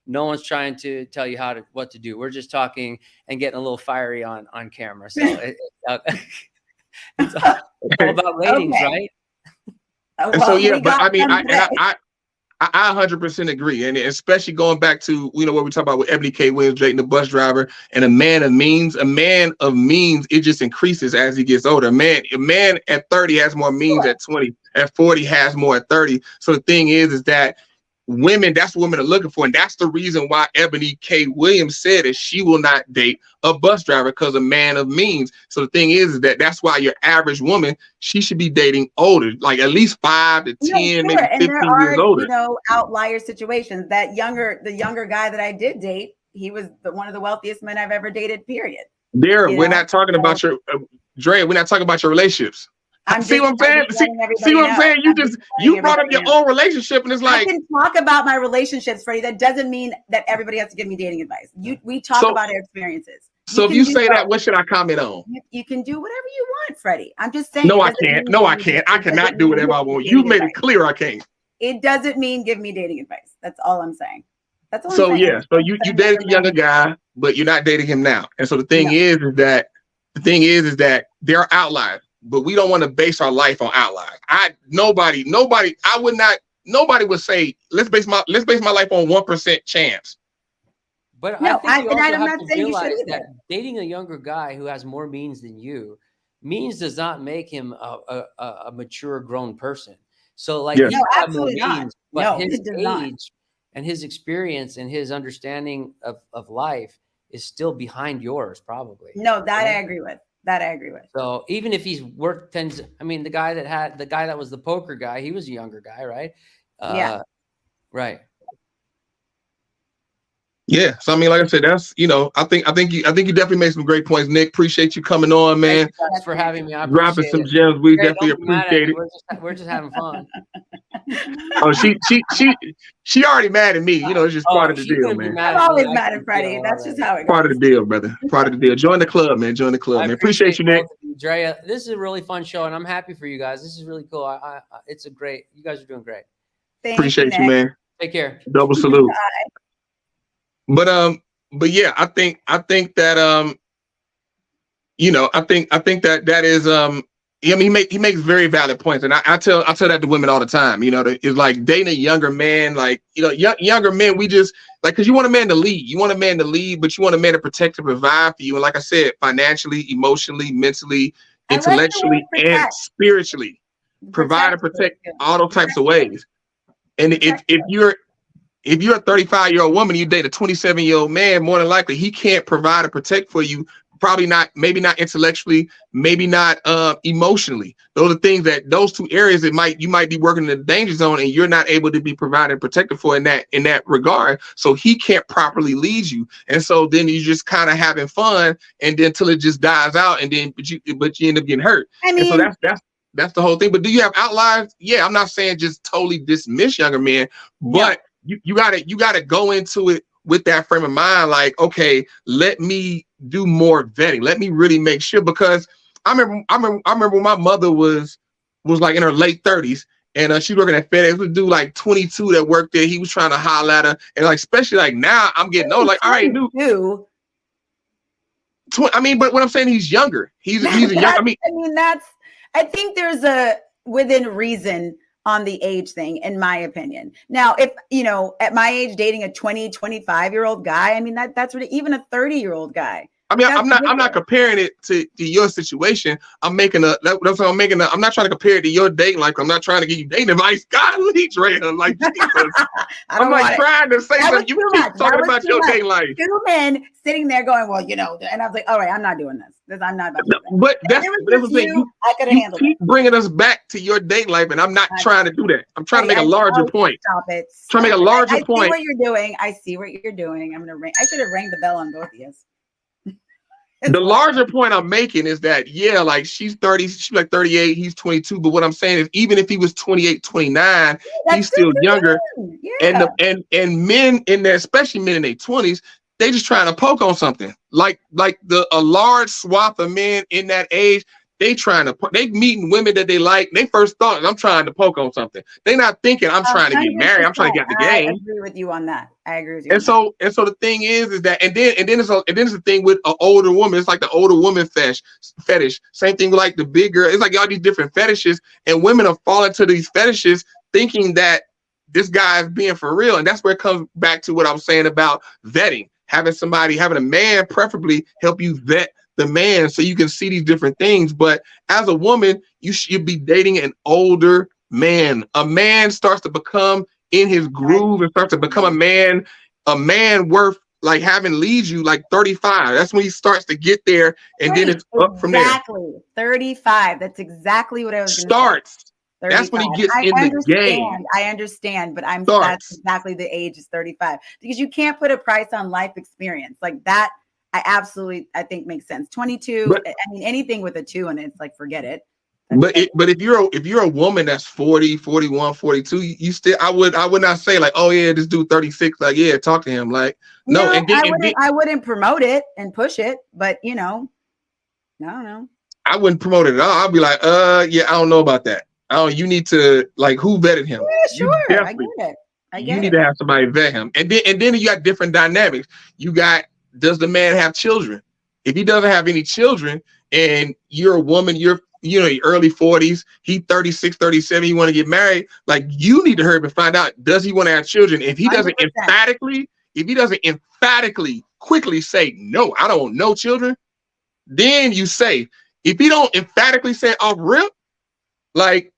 No one's trying to tell you what to do. We're just talking and getting a little fiery on camera. So it's all about ratings, right? And so, yeah, but I mean, I 100% agree. And especially going back to, you know, what we talk about with Eboni K. Williams dating the bus driver, and a man of means, it just increases as he gets older. A man at 30 has more means at 20, at 40 has more at 30. So the thing is that that's what women are looking for. And that's the reason why Eboni K. Williams said that she will not date a bus driver, because a man of means. So the thing is that that's why your average woman, she should be dating older, like at least 5 to 10, maybe 15 years older. You know, outlier situations. The younger guy that I did date, he was one of the wealthiest men I've ever dated, period. We're not talking about your, Dre, we're not talking about your relationships. See what I'm saying? See what I'm saying? You brought up your own relationship, and it's like, I can talk about my relationships, Freddie. That doesn't mean that everybody has to give me dating advice. We talk about our experiences. So if you say that, what should I comment on? You can do whatever you want, Freddie. I'm just saying. No, I can't. No, I can't. I cannot do whatever I want. You made it clear I can't. It doesn't mean give me dating advice. That's all I'm saying. That's all. So yeah, so you dated a younger guy, but you're not dating him now. And so the thing is that there are outliers. But we don't want to base our life on outliers. Nobody would say, let's base my life on 1% chance. But no, I think I'm not saying you should either. Dating a younger guy who has more means than you does not make him a mature, grown person. So like, no, absolutely not. But his age and his experience and his understanding of life is still behind yours, probably. No, that I agree with. So even if he's worked tens, I mean, the guy that was the poker guy, he was a younger guy, right? Yeah. Right. Yeah. So I mean, like I said, that's, you know, I think you definitely made some great points, Nick. Appreciate you coming on, man. Thanks for having me. I dropping some gems. We definitely appreciate it. We're just having fun. Oh, she already mad at me. You know, it's just part of the deal, man. I'm always mad at Freddie. That's just how it goes. Part of the deal, brother. Part of the deal. Join the club, man. Join the club, man. Appreciate you, Nick. Drea, this is a really fun show, and I'm happy for you guys. This is really cool. You guys are doing great. Appreciate you, man. Take care. Double salute. Bye. But yeah, I think that you know, I think that is I mean, he makes very valid points, and I tell that to women all the time. You know, it's like dating a younger man, like, you know, younger men. We just like, because you want a man to lead. You want a man to lead, but you want a man to protect and provide for you. And like I said, financially, emotionally, mentally, intellectually, and spiritually, provide and protect all those types of ways. And if you're a 35-year-old woman, you date a 27-year-old man, more than likely he can't provide and protect for you probably not, maybe not intellectually, maybe not emotionally. Those are things that those two areas that you might be working in the danger zone, and you're not able to be provided and protected for in that regard. So he can't properly lead you, and so then you just kind of having fun, and then till it just dies out, and then but you end up getting hurt. I mean, and so that's the whole thing. But do you have outliers? Yeah, I'm not saying just totally dismiss younger men, but you gotta go into it with that frame of mind, like, okay, let me do more vetting. Let me really make sure, because I remember when my mother was like in her late 30s, and she working at FedEx. We do like 22 that worked there. He was trying to holler at her, and like especially like now I'm getting old. Like, all right, new. I mean, but what I'm saying, he's younger. He's a young. I think there's a within reason on the age thing, in my opinion. Now, if, at my age, dating a 25-year-old guy, I mean, that's really, even a 30-year-old guy. I mean, I'm not comparing it to your situation. I'm not trying to compare it to your dating life. I'm not trying to give you dating advice. Golly, Dre, like, Jesus. I'm not trying to say something. You keep talking about your dating life. Two men sitting there going, well, and I was like, all right, I'm not doing this. I'm not about to do that. But that's the thing. I could have handled it. You keep bringing us back to your dating life, and I'm not trying to do that. I'm trying to make a larger point. Stop it. Trying to make a larger point. I see what you're doing. I see what you're doing. I should have rang the bell on both of you. The larger point I'm making is that, yeah, like she's 30, she's like 38, he's 22. But what I'm saying is, even if he was 28, 29, he's still younger. Yeah. And men in there, especially men in their 20s, they just trying to poke on something. Like a large swath of men in that age, they meeting women that they like. They first thought, I'm trying to poke on something. They're not thinking I'm trying to get married. I'm trying to get the game. I agree with you on that. I agree with you. And so the thing is that, and then it's the thing with an older woman. It's like the older woman fetish. Same thing with like the big girl. It's like all these different fetishes, and women are falling to these fetishes thinking that this guy is being for real. And that's where it comes back to what I was saying about vetting. Having a man preferably help you vet the man so you can see these different things. But as a woman, you should be dating an older man. A man starts to become in his groove and starts to become a man worth like having leads you like 35. That's when he starts to get there, and then it's up from there. Exactly. 35. That's exactly what I was starts. That's when he gets in the game. I understand, but that's exactly the age is 35, because you can't put a price on life experience like that. I think makes sense. 22. But, I mean, anything with a 2 in it, it's like, forget it. But if you're a woman that's 40, 41, 42, you still, I would not say like, oh yeah, this dude 36, like, yeah, talk to him. Like, no. I wouldn't promote it and push it, but I don't know. I wouldn't promote it at all. I'd be like, yeah, I don't know about that. You need to, like, who vetted him? Yeah, sure. I get it. You need to have somebody vet him. And then you got different dynamics. You got, does the man have children? If he doesn't have any children, and you're a woman, you're your early 40s, he 36, 37, you want to get married, like, you need to hurry up and find out, does he want to have children? If he doesn't 100%. emphatically quickly say, no, I don't want no children, then you say. If he don't emphatically say off rip, like,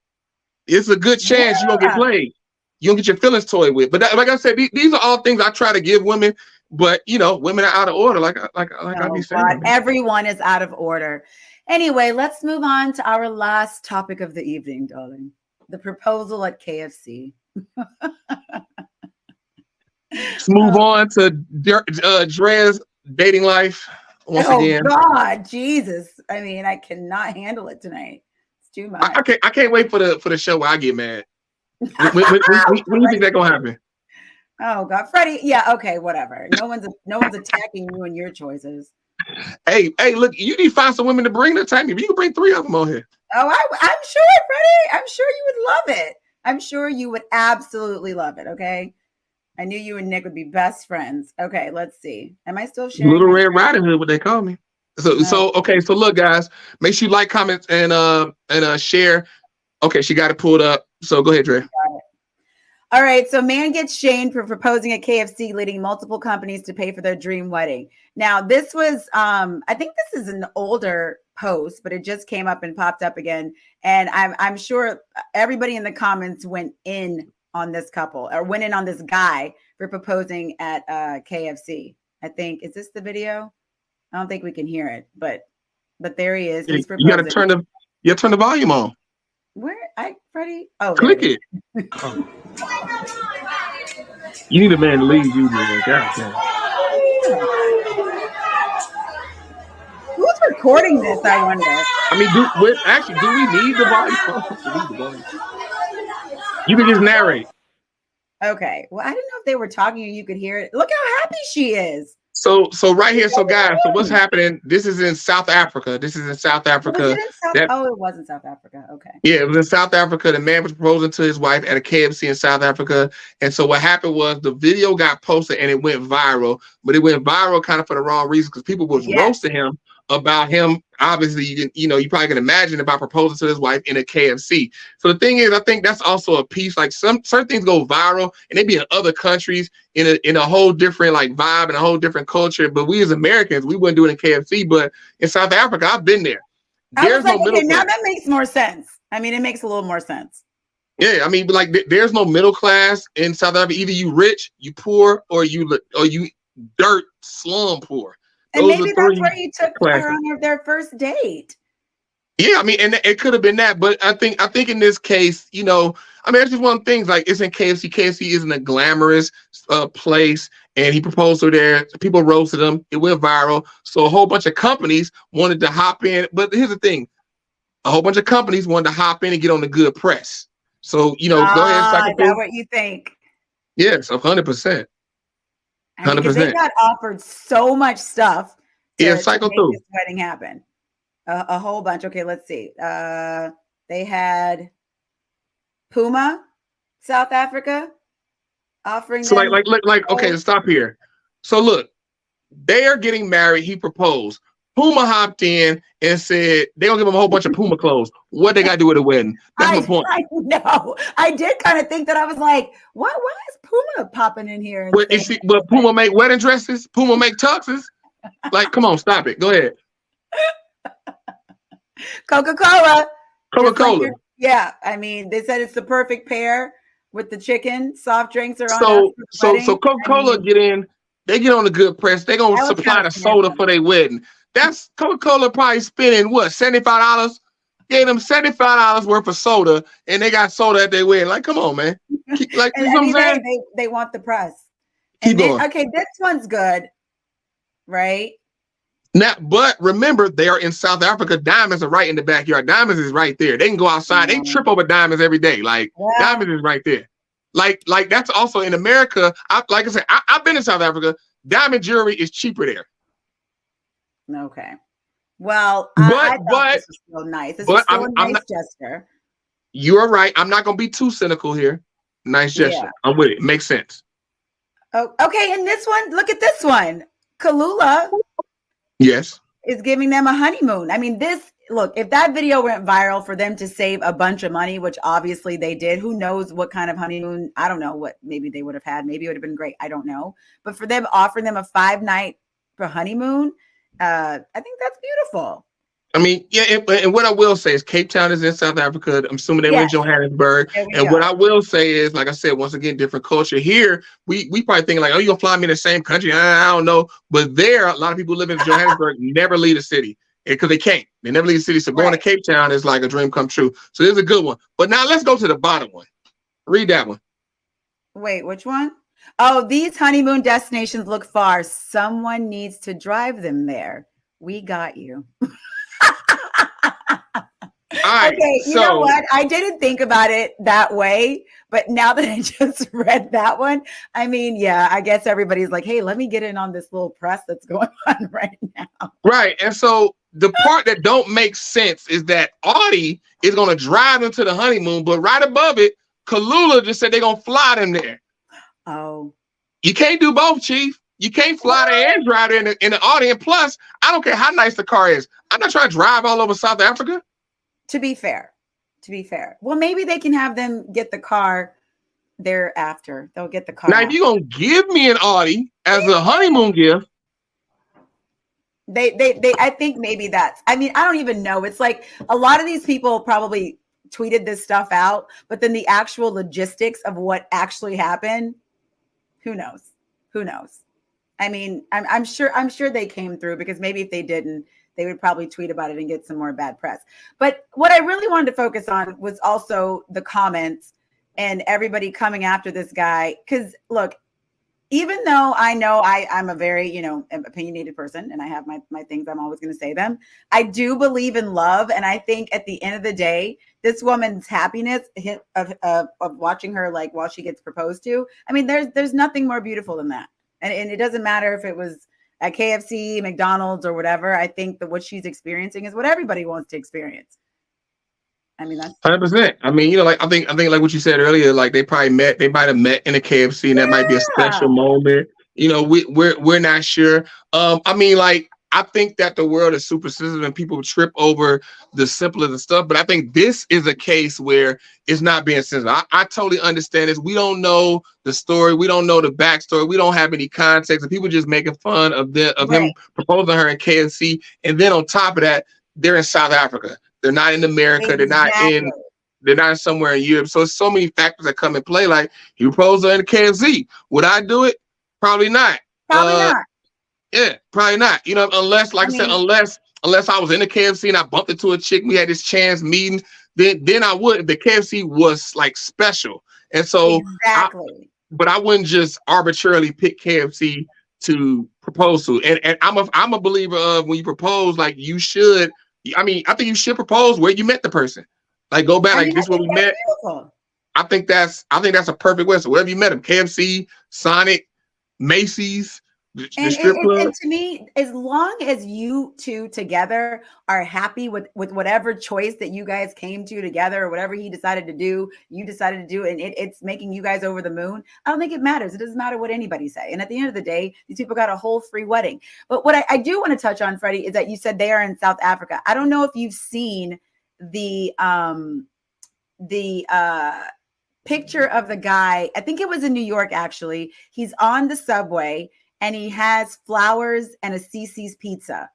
it's a good chance you don't get played. You don't get your feelings toyed with. But like I said, these are all things I try to give women. But women are out of order. Like I be saying. God, everyone is out of order. Anyway, let's move on to our last topic of the evening, darling. The proposal at KFC. Let's move on to Dre's dating life once again. Oh God, Jesus! I mean, I cannot handle it tonight. Too much. I can't wait for the show where I get mad. When do you think that's gonna happen? Oh God, Freddie. Yeah, okay, whatever. No one's attacking you and your choices. Hey, look, you need to find some women to bring to attack me. You can bring 3 of them on here. Oh, I'm sure, Freddie. I'm sure you would love it. I'm sure you would absolutely love it. Okay. I knew you and Nick would be best friends. Okay, let's see. Am I still sharing? Little Red Riding Hood, what they call me. So look, guys, make sure you like, comment, and share. Okay, she got it pulled up. So go ahead, Dre. All right. So man gets shamed for proposing at KFC, leading multiple companies to pay for their dream wedding. Now, this was, I think this is an older post, but it just came up and popped up again. And I'm sure everybody in the comments went in on this couple, or went in on this guy for proposing at KFC. I think, is this the video? I don't think we can hear it, but there he is. He's You gotta proposing. turn the volume on. Where Freddie? Oh, Click there it. You need a man to lead you, man. God damn. Who's recording this? I wonder. I mean, do we need the volume? We need the volume. You can just narrate. Okay. Well, I didn't know if they were talking and you could hear it. Look how happy she is. So right here, so guys, so what's happening? This is in South Africa. Was it in South? It was in South Africa. Okay. Yeah, it was in South Africa. The man was proposing to his wife at a KFC in South Africa. And so what happened was the video got posted and it went viral, but it went viral kind of for the wrong reason because people was roasting him about him. Obviously, you probably can imagine about proposing to his wife in a KFC. So the thing is, I think that's also a piece. Like certain things go viral and they be in other countries in a whole different like vibe and a whole different culture. But we as Americans, we wouldn't do it in KFC. But in South Africa, I've been there. There's no middle class. Now that makes more sense. I mean, it makes a little more sense. Yeah, I mean, but like there's no middle class in South Africa. Either you rich, you poor, or you dirt slum poor. And maybe that's where you took her on their first date. Yeah, I mean, and it could have been that, but I think in this case, I mean, that's just one of the things. Like, it's in KFC. KFC isn't a glamorous place, and he proposed to her there. People roasted him. It went viral. So a whole bunch of companies wanted to hop in. But here's the thing: a whole bunch of companies wanted to hop in and get on the good press. So go ahead. Is that what you think? Yes, 100%. 100%. They got offered so much stuff. Cycle through. This wedding happen. A whole bunch. Okay, let's see. They had Puma, South Africa, offering. So like okay, stop here. So look, they are getting married. He proposed. Puma hopped in and said they're gonna give him a whole bunch of Puma clothes. What they got to do with a wedding? That's my point. I know. I did kind of think that. I was like, why is Puma popping in here? But Puma make wedding dresses. Puma make tuxes. Like, come on, stop it. Go ahead. Coca-Cola. Coca-Cola. Yeah, I mean, they said it's the perfect pair with the chicken. Soft drinks are on. So Coca-Cola get in. They get on the good press. They're gonna supply the soda for their wedding. That's Coca-Cola probably spending what, $75? Gave them $75 worth of soda, and they got soda at their wedding. Like, come on, man. Like, you know what I'm saying? They want the press. Keep going. Okay, this one's good, right? Now, but remember, they are in South Africa. Diamonds are right in the backyard. Diamonds is right there. They can go outside. They trip over diamonds every day. Like, diamonds is right there. Like that's also in America. Like I said, I've been in South Africa. Diamond jewelry is cheaper there. Okay. Well, I thought this was so nice. This is still a nice gesture. You are right. I'm not going to be too cynical here. Nice gesture. Yeah. I'm with it. Makes sense. Oh, okay. And this one, look at this one. Kalula. Yes. Is giving them a honeymoon. I mean, look, if that video went viral for them to save a bunch of money, which obviously they did, who knows what kind of honeymoon, I don't know what maybe they would have had. Maybe it would have been great. I don't know. But for them offering them a 5-night honeymoon, I think that's beautiful. I mean, yeah, and what I will say is Cape Town is in South Africa. I'm assuming they were in Johannesburg. And what I will say is, like I said, once again, different culture. Here, we probably think like, oh, you gonna fly me in the same country? I don't know. But there, a lot of people live in Johannesburg never leave the city because they can't. They never leave the city. So going to Cape Town is like a dream come true. So this is a good one. But now let's go to the bottom one. Read that one. Wait, which one? Oh, these honeymoon destinations look far. Someone needs to drive them there. We got you. Right, okay, you know what? I didn't think about it that way, but now that I just read that one, I mean, yeah, I guess everybody's like, hey, let me get in on this little press that's going on right now. Right. And so the part that don't make sense is that Audi is going to drive them to the honeymoon, but right above it, Kalula just said they're going to fly them there. Oh. You can't do both, Chief. You can't fly there and drive there in the Audi. And plus, I don't care how nice the car is. I'm not trying to drive all over South Africa. To be fair. Well, maybe they can have them get the car thereafter. They'll get the car. Now, if you're going to give me an Audi as a honeymoon gift. I think maybe that's, I mean, I don't even know. It's like a lot of these people probably tweeted this stuff out, but then the actual logistics of what actually happened, who knows? I mean, I'm sure they came through, because maybe if they didn't, they would probably tweet about it and get some more bad press. But what I really wanted to focus on was also the comments and everybody coming after this guy. Because look, even though I know I'm a very, opinionated person, and I have my things, I'm always going to say them, I do believe in love. And I think at the end of the day, this woman's happiness of watching her, like, while she gets proposed to, I mean, there's nothing more beautiful than that. And it doesn't matter if it was at KFC, McDonald's, or whatever. I think that what she's experiencing is what everybody wants to experience. I mean, that's 100%. I mean, like I think like what you said earlier, like they might have met in a KFC, and that might be a special moment. We're not sure. I mean, like, I think that the world is super sensitive and people trip over the simple of the stuff, but I think this is a case where it's not being sensitive. I totally understand this. We don't know the story, we don't know the backstory, we don't have any context, and people just making fun of him proposing her in KFC, and then on top of that, they're in South Africa. They're not in America. exactly. They're not somewhere in Europe. So it's so many factors that come in play. Like, he proposed her in the KFC. Would I do it? Probably not. Probably not. Yeah, probably not. Unless, like I said, unless I was in the KFC and I bumped into a chick, we had this chance meeting, then I would. The KFC was like special. And so exactly. But I wouldn't just arbitrarily pick KFC to propose to. And I'm a believer of, when you propose, like, you should. I mean, I think you should propose where you met the person. Like, go back, like, this is where we met. Beautiful. I think that's a perfect way. So wherever you met them, KFC, Sonic, Macy's, the strip club. And to me, as long as you two together are happy with whatever choice that you guys came to together, or whatever he decided to do, you decided to do, and it's making you guys over the moon, I don't think it matters. It doesn't matter what anybody say. And at the end of the day, these people got a whole free wedding. But what I do want to touch on, Freddie, is that you said they are in South Africa. I don't know if you've seen the picture of the guy. I think it was in New York, actually. He's on the subway, and he has flowers and a CC's pizza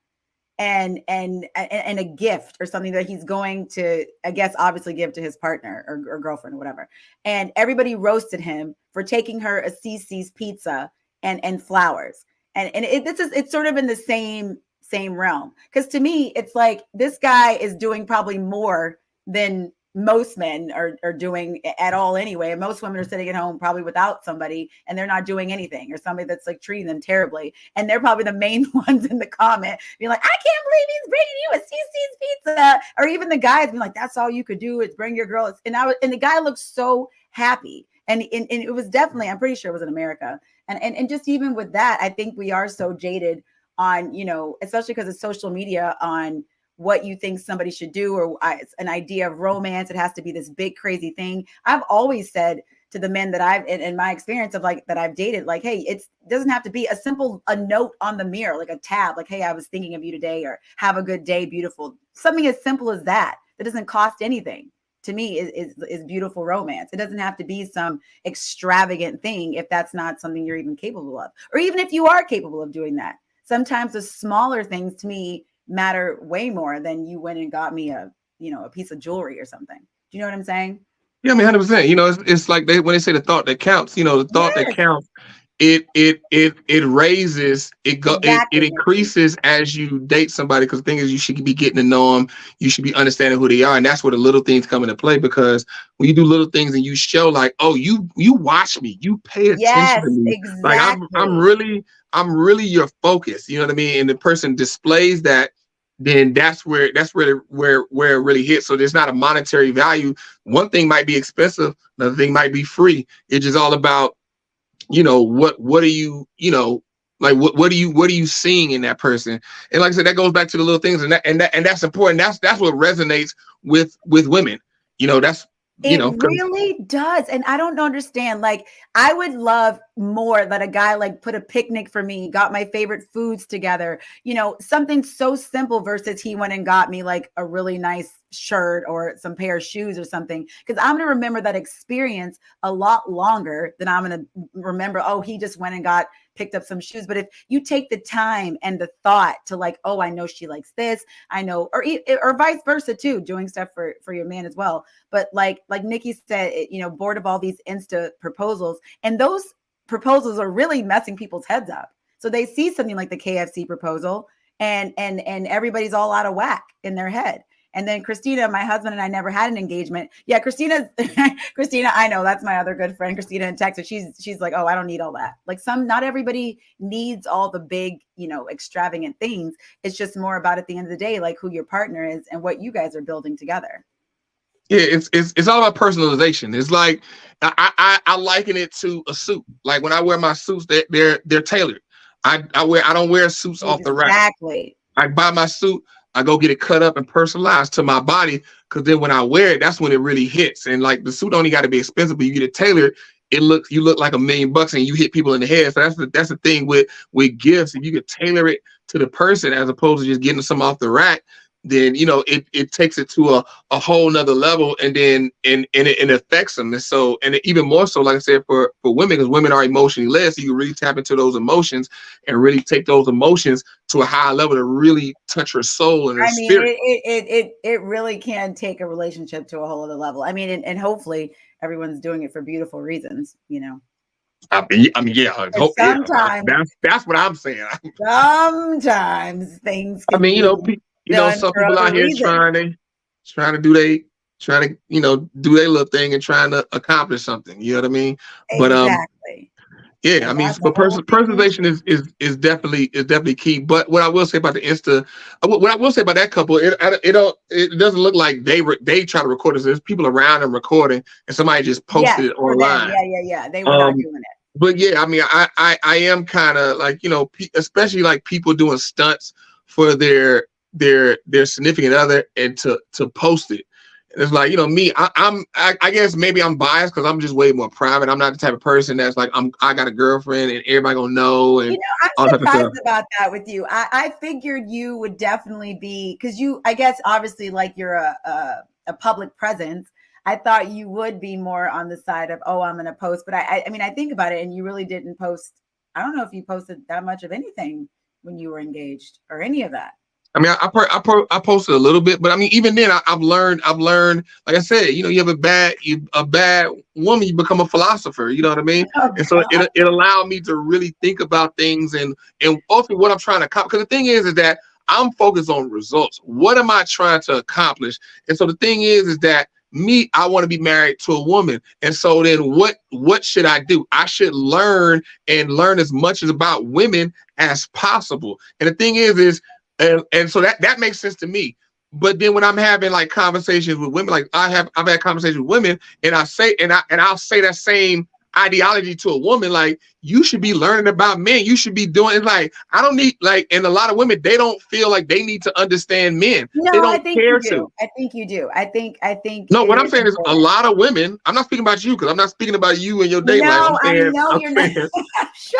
and a gift or something that he's going to, I guess, obviously give to his partner or girlfriend or whatever. And everybody roasted him for taking her a CC's pizza and flowers. And it's sort of in the same realm. Because to me, it's like, this guy is doing probably more than most men are doing at all anyway. And most women are sitting at home probably without somebody, and they're not doing anything, or somebody that's like treating them terribly. And they're probably the main ones in the comment being like, I can't believe he's bringing you a CC's pizza. Or even the guys being like, that's all you could do is bring your girl. And the guy looks so happy. And it was definitely, I'm pretty sure it was in America. And just even with that, I think we are so jaded on, especially because of social media, on what you think somebody should do, or an idea of romance. It has to be this big, crazy thing. I've always said to the men that I've, in my experience of like, that I've dated, like, hey, it doesn't have to be a note on the mirror, like a tab, like, hey, I was thinking of you today, or have a good day, beautiful. Something as simple as that doesn't cost anything, to me, is beautiful romance. It doesn't have to be some extravagant thing if that's not something you're even capable of. Or even if you are capable of doing that, sometimes the smaller things, to me, matter way more than you went and got me a piece of jewelry or something. Do you know what I'm saying? Yeah, I mean, 100%. It's like when they say the thought that counts. The thought that counts. It raises it increases as you date somebody, because the thing is, you should be getting to know them, you should be understanding who they are, and that's where the little things come into play. Because when you do little things and you show, like, oh, you watch me, you pay attention to me, exactly. Like, I'm really your focus, you know what I mean? And the person displays that, then that's where it really hits. So there's not a monetary value. One thing might be expensive, another thing might be free. It's just all about, what are you, like, what are you seeing in that person? And like I said, that goes back to the little things, and that's important. That's what resonates with women. It really does. And I don't understand. Like, I would love more that a guy like put a picnic for me, got my favorite foods together, something so simple, versus he went and got me like a really nice shirt or some pair of shoes or something. Because I'm going to remember that experience a lot longer than I'm going to remember, oh, he just went and picked up some shoes. But if you take the time and the thought to, like, oh, I know she likes this, I know, or vice versa too, doing stuff for your man as well. But like Nikki said, bored of all these Insta proposals, and those proposals are really messing people's heads up. So they see something like the KFC proposal and everybody's all out of whack in their head. And then Christina, my husband and I never had an engagement. Yeah, Christina, I know, that's my other good friend, Christina in Texas. She's like, oh, I don't need all that. Like not everybody needs all the big, extravagant things. It's just more about, at the end of the day, like who your partner is and what you guys are building together. Yeah, it's all about personalization. It's like I liken it to a suit. Like when I wear my suits, they're tailored. I don't wear suits off the rack. Exactly. I buy my suit, I go get it cut up and personalized to my body, because then when I wear it, that's when it really hits. And like the suit only got to be expensive, but you get it tailored, you look like $1 million and you hit people in the head. So that's the thing with gifts. If you could tailor it to the person as opposed to just getting some off the rack, then it takes it to a whole nother level, and then it affects them. And so, and even more so, like I said, for women, because women are emotionally led, so you can really tap into those emotions and really take those emotions to a higher level to really touch her soul and her spirit. It really can take a relationship to a whole other level. I mean, and hopefully everyone's doing it for beautiful reasons, I mean, yeah. Sometimes that's what I'm saying. Sometimes things can some people out here trying to do their little thing and trying to accomplish something. You know what I mean? Exactly. Yeah, I mean, but personalization is definitely key. But what I will say about what I will say about that couple, it doesn't look like they try to record this. There's people around them recording, and somebody just posted it online. Yeah. They were not doing it. But yeah, I mean, I am kind of like, especially like people doing stunts for their significant other and to post it. It's like, me, I guess maybe I'm biased because I'm just way more private. I'm not the type of person that's like, I got a girlfriend and everybody gonna know. And I'm surprised about that with you. I figured you would definitely be, because I guess obviously like you're a public presence. I thought you would be more on the side of, I'm going to post. But I mean, I think about it, and you really didn't post. I don't know if you posted that much of anything when you were engaged or any of that. I mean, I posted a little bit, but I mean, even then, I've learned. Like I said, you have a bad woman, you become a philosopher. You know what I mean? And so it allowed me to really think about things and ultimately what I'm trying to accomplish. Because the thing is that I'm focused on results. What am I trying to accomplish? And so the thing is that I want to be married to a woman. And so then what should I do? I should learn as much about women as possible. And the thing is and so that makes sense to me. But then when I'm having like conversations with women, like I've had conversations with women, and I'll say that same ideology to a woman, like, you should be learning about men. You should be doing it. Like, I don't need, like, and a lot of women, they don't feel like they need to understand men. No, they don't I think care you do. to. I think you do. I think. No, what I'm saying is a lot of women. I'm not speaking about you, because I'm not speaking about you and your date life. No, I know you're not.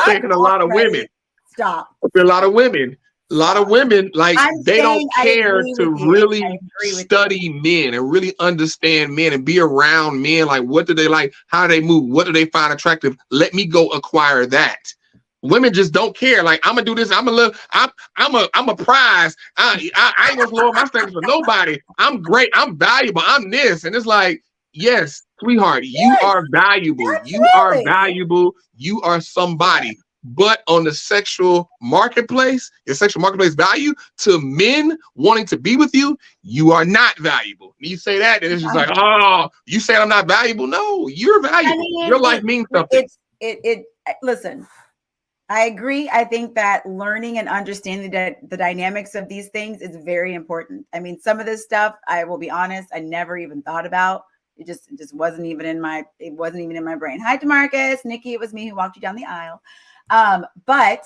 Saying a lot of women. Stop. A lot of women. A lot of women, like, they don't care to really study men and really understand men and be around men. Like, what do they like? How do they move? What do they find attractive? Let me go acquire that. Women just don't care. Like, I'm gonna do this. I'm a prize. I ain't gonna lower my standards for nobody. I'm great. I'm valuable. I'm this. And it's like, yes, sweetheart, you are valuable. Absolutely. You are valuable. You are somebody. But on the sexual marketplace, your sexual marketplace value to men wanting to be with you, you are not valuable. And you say that, and it's just like, oh, you saying I'm not valuable? No, you're valuable. I mean, your life means something. Listen, I agree. I think that learning and understanding the dynamics of these things is very important. I mean, some of this stuff, I will be honest, I never even thought about. It just wasn't even in my brain. Hi, DeMarcus, Nikki, it was me who walked you down the aisle. But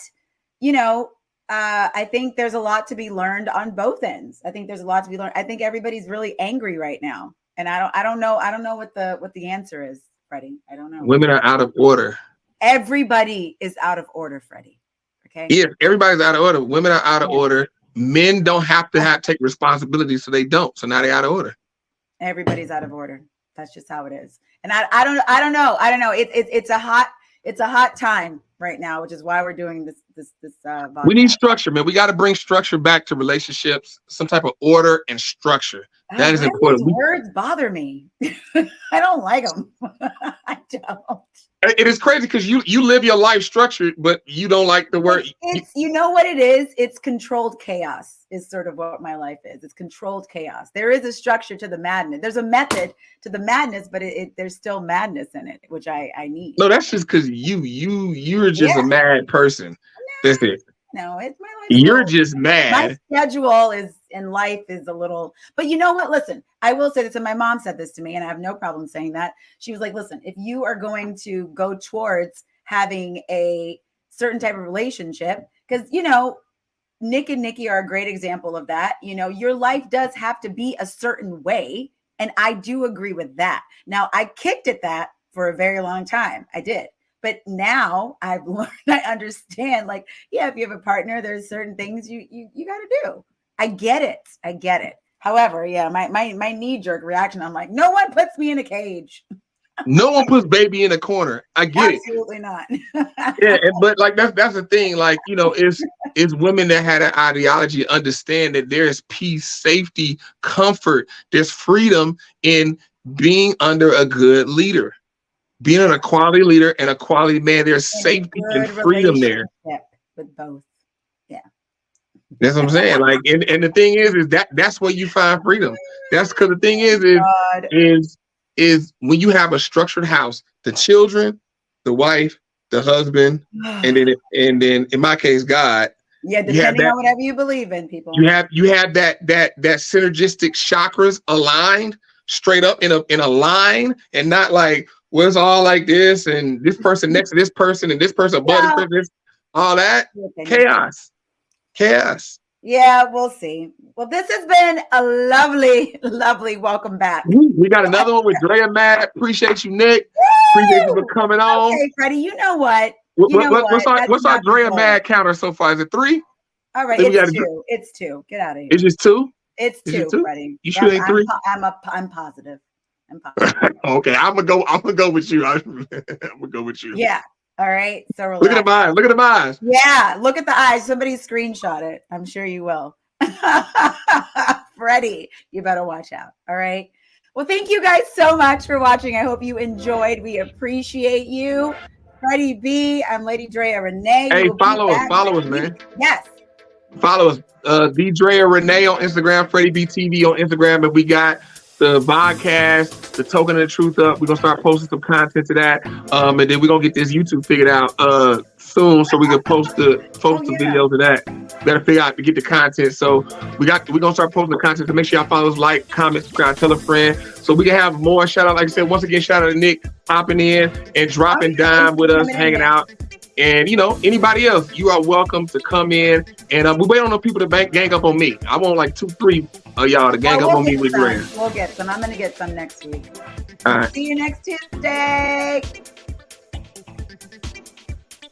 I think there's a lot to be learned on both ends. I think there's a lot to be learned. I think everybody's really angry right now. And I don't know what the answer is, Freddie. I don't know. Women are out of order. Everybody is out of order, Freddie. Okay. Yeah, everybody's out of order. Women are out of order. Men don't have to take responsibility, so they don't. So now they're out of order. Everybody's out of order. That's just how it is. And I don't know. It's a hot time. right now, which is why we're doing this. We need structure, man. We got to bring structure back to relationships. Some type of order and structure. That is important. These words bother me. I don't like them. I don't. It is crazy because you live your life structured, but you don't like the word. It's you know what it is? It's controlled chaos is sort of what my life is. It's controlled chaos. There is a structure to the madness. There's a method to the madness, but there's still madness in it, which I need. No, that's just because you're just a mad person. That's it. No, it's my life. You're just mad. My schedule in life is a little, but you know what? Listen, I will say this, and my mom said this to me, and I have no problem saying that. She was like, listen, if you are going to go towards having a certain type of relationship, because, you know, Nick and Nikki are a great example of that. You know, your life does have to be a certain way. And I do agree with that. Now, I kicked at that for a very long time. I did. But now I've learned, I understand, like, yeah, if you have a partner, there's certain things you got to do. I get it. However, yeah, my knee-jerk reaction, I'm like, no one puts me in a cage. No one puts baby in a corner. I get Absolutely not. Yeah, but like that's the thing. Like, you know, it's women that had an ideology understand that there is peace, safety, comfort. There's freedom in being under a good leader. Being a quality leader and a quality man, there's safety and freedom there. With both. Yeah. That's what I'm saying. Like, and the thing is that's where you find freedom. That's because the thing is when you have a structured house, the children, the wife, the husband, and then in my case, God. Yeah, depending on whatever you believe in, people. You have that synergistic chakras aligned straight up in a line, and not like, well, it's all like this, and this person next to this person, and this person above this, all that. Chaos. Yeah, we'll see. Well, this has been a lovely, lovely welcome back. We got another one with Drea Matt. Appreciate you, Nick. Woo! Appreciate you for coming on. Okay, Freddie, you know what? What's our Drea Matt counter so far? Is it 3? All right, it's 2. It's 2. Get out of here. It's just 2? It's 2, Freddie. You sure ain't 3? I'm positive. Okay, I'm gonna go with you. I'm gonna go with you. Yeah. All right. So relax. Look at the eyes. Look at the eyes. Yeah. Look at the eyes. Somebody screenshot it. I'm sure you will. Freddie, you better watch out. All right. Well, thank you guys so much for watching. I hope you enjoyed. We appreciate you. Freddie B. I'm Lady Drea Renee. Hey, follow us, man. Yes. Follow us. The Drea Renee on Instagram, Freddie B TV on Instagram, and we got the podcast, the Token of the Truth up. We're gonna start posting some content to that, and then we're gonna get this YouTube figured out soon, so we can post the videos of that. Better figure out to get the content. So we're gonna start posting the content. So make sure y'all follow us, like, comment, subscribe, tell a friend, so we can have more. Shout out, like I said, once again, shout out to Nick hopping in and dropping dime with us, hanging out. And, you know, anybody else, you are welcome to come in. And we wait on the people to gang up on me. I want like 2-3 of y'all to gang up on me with Grant. We'll get some. I'm going to get some next week. All right. See you next Tuesday.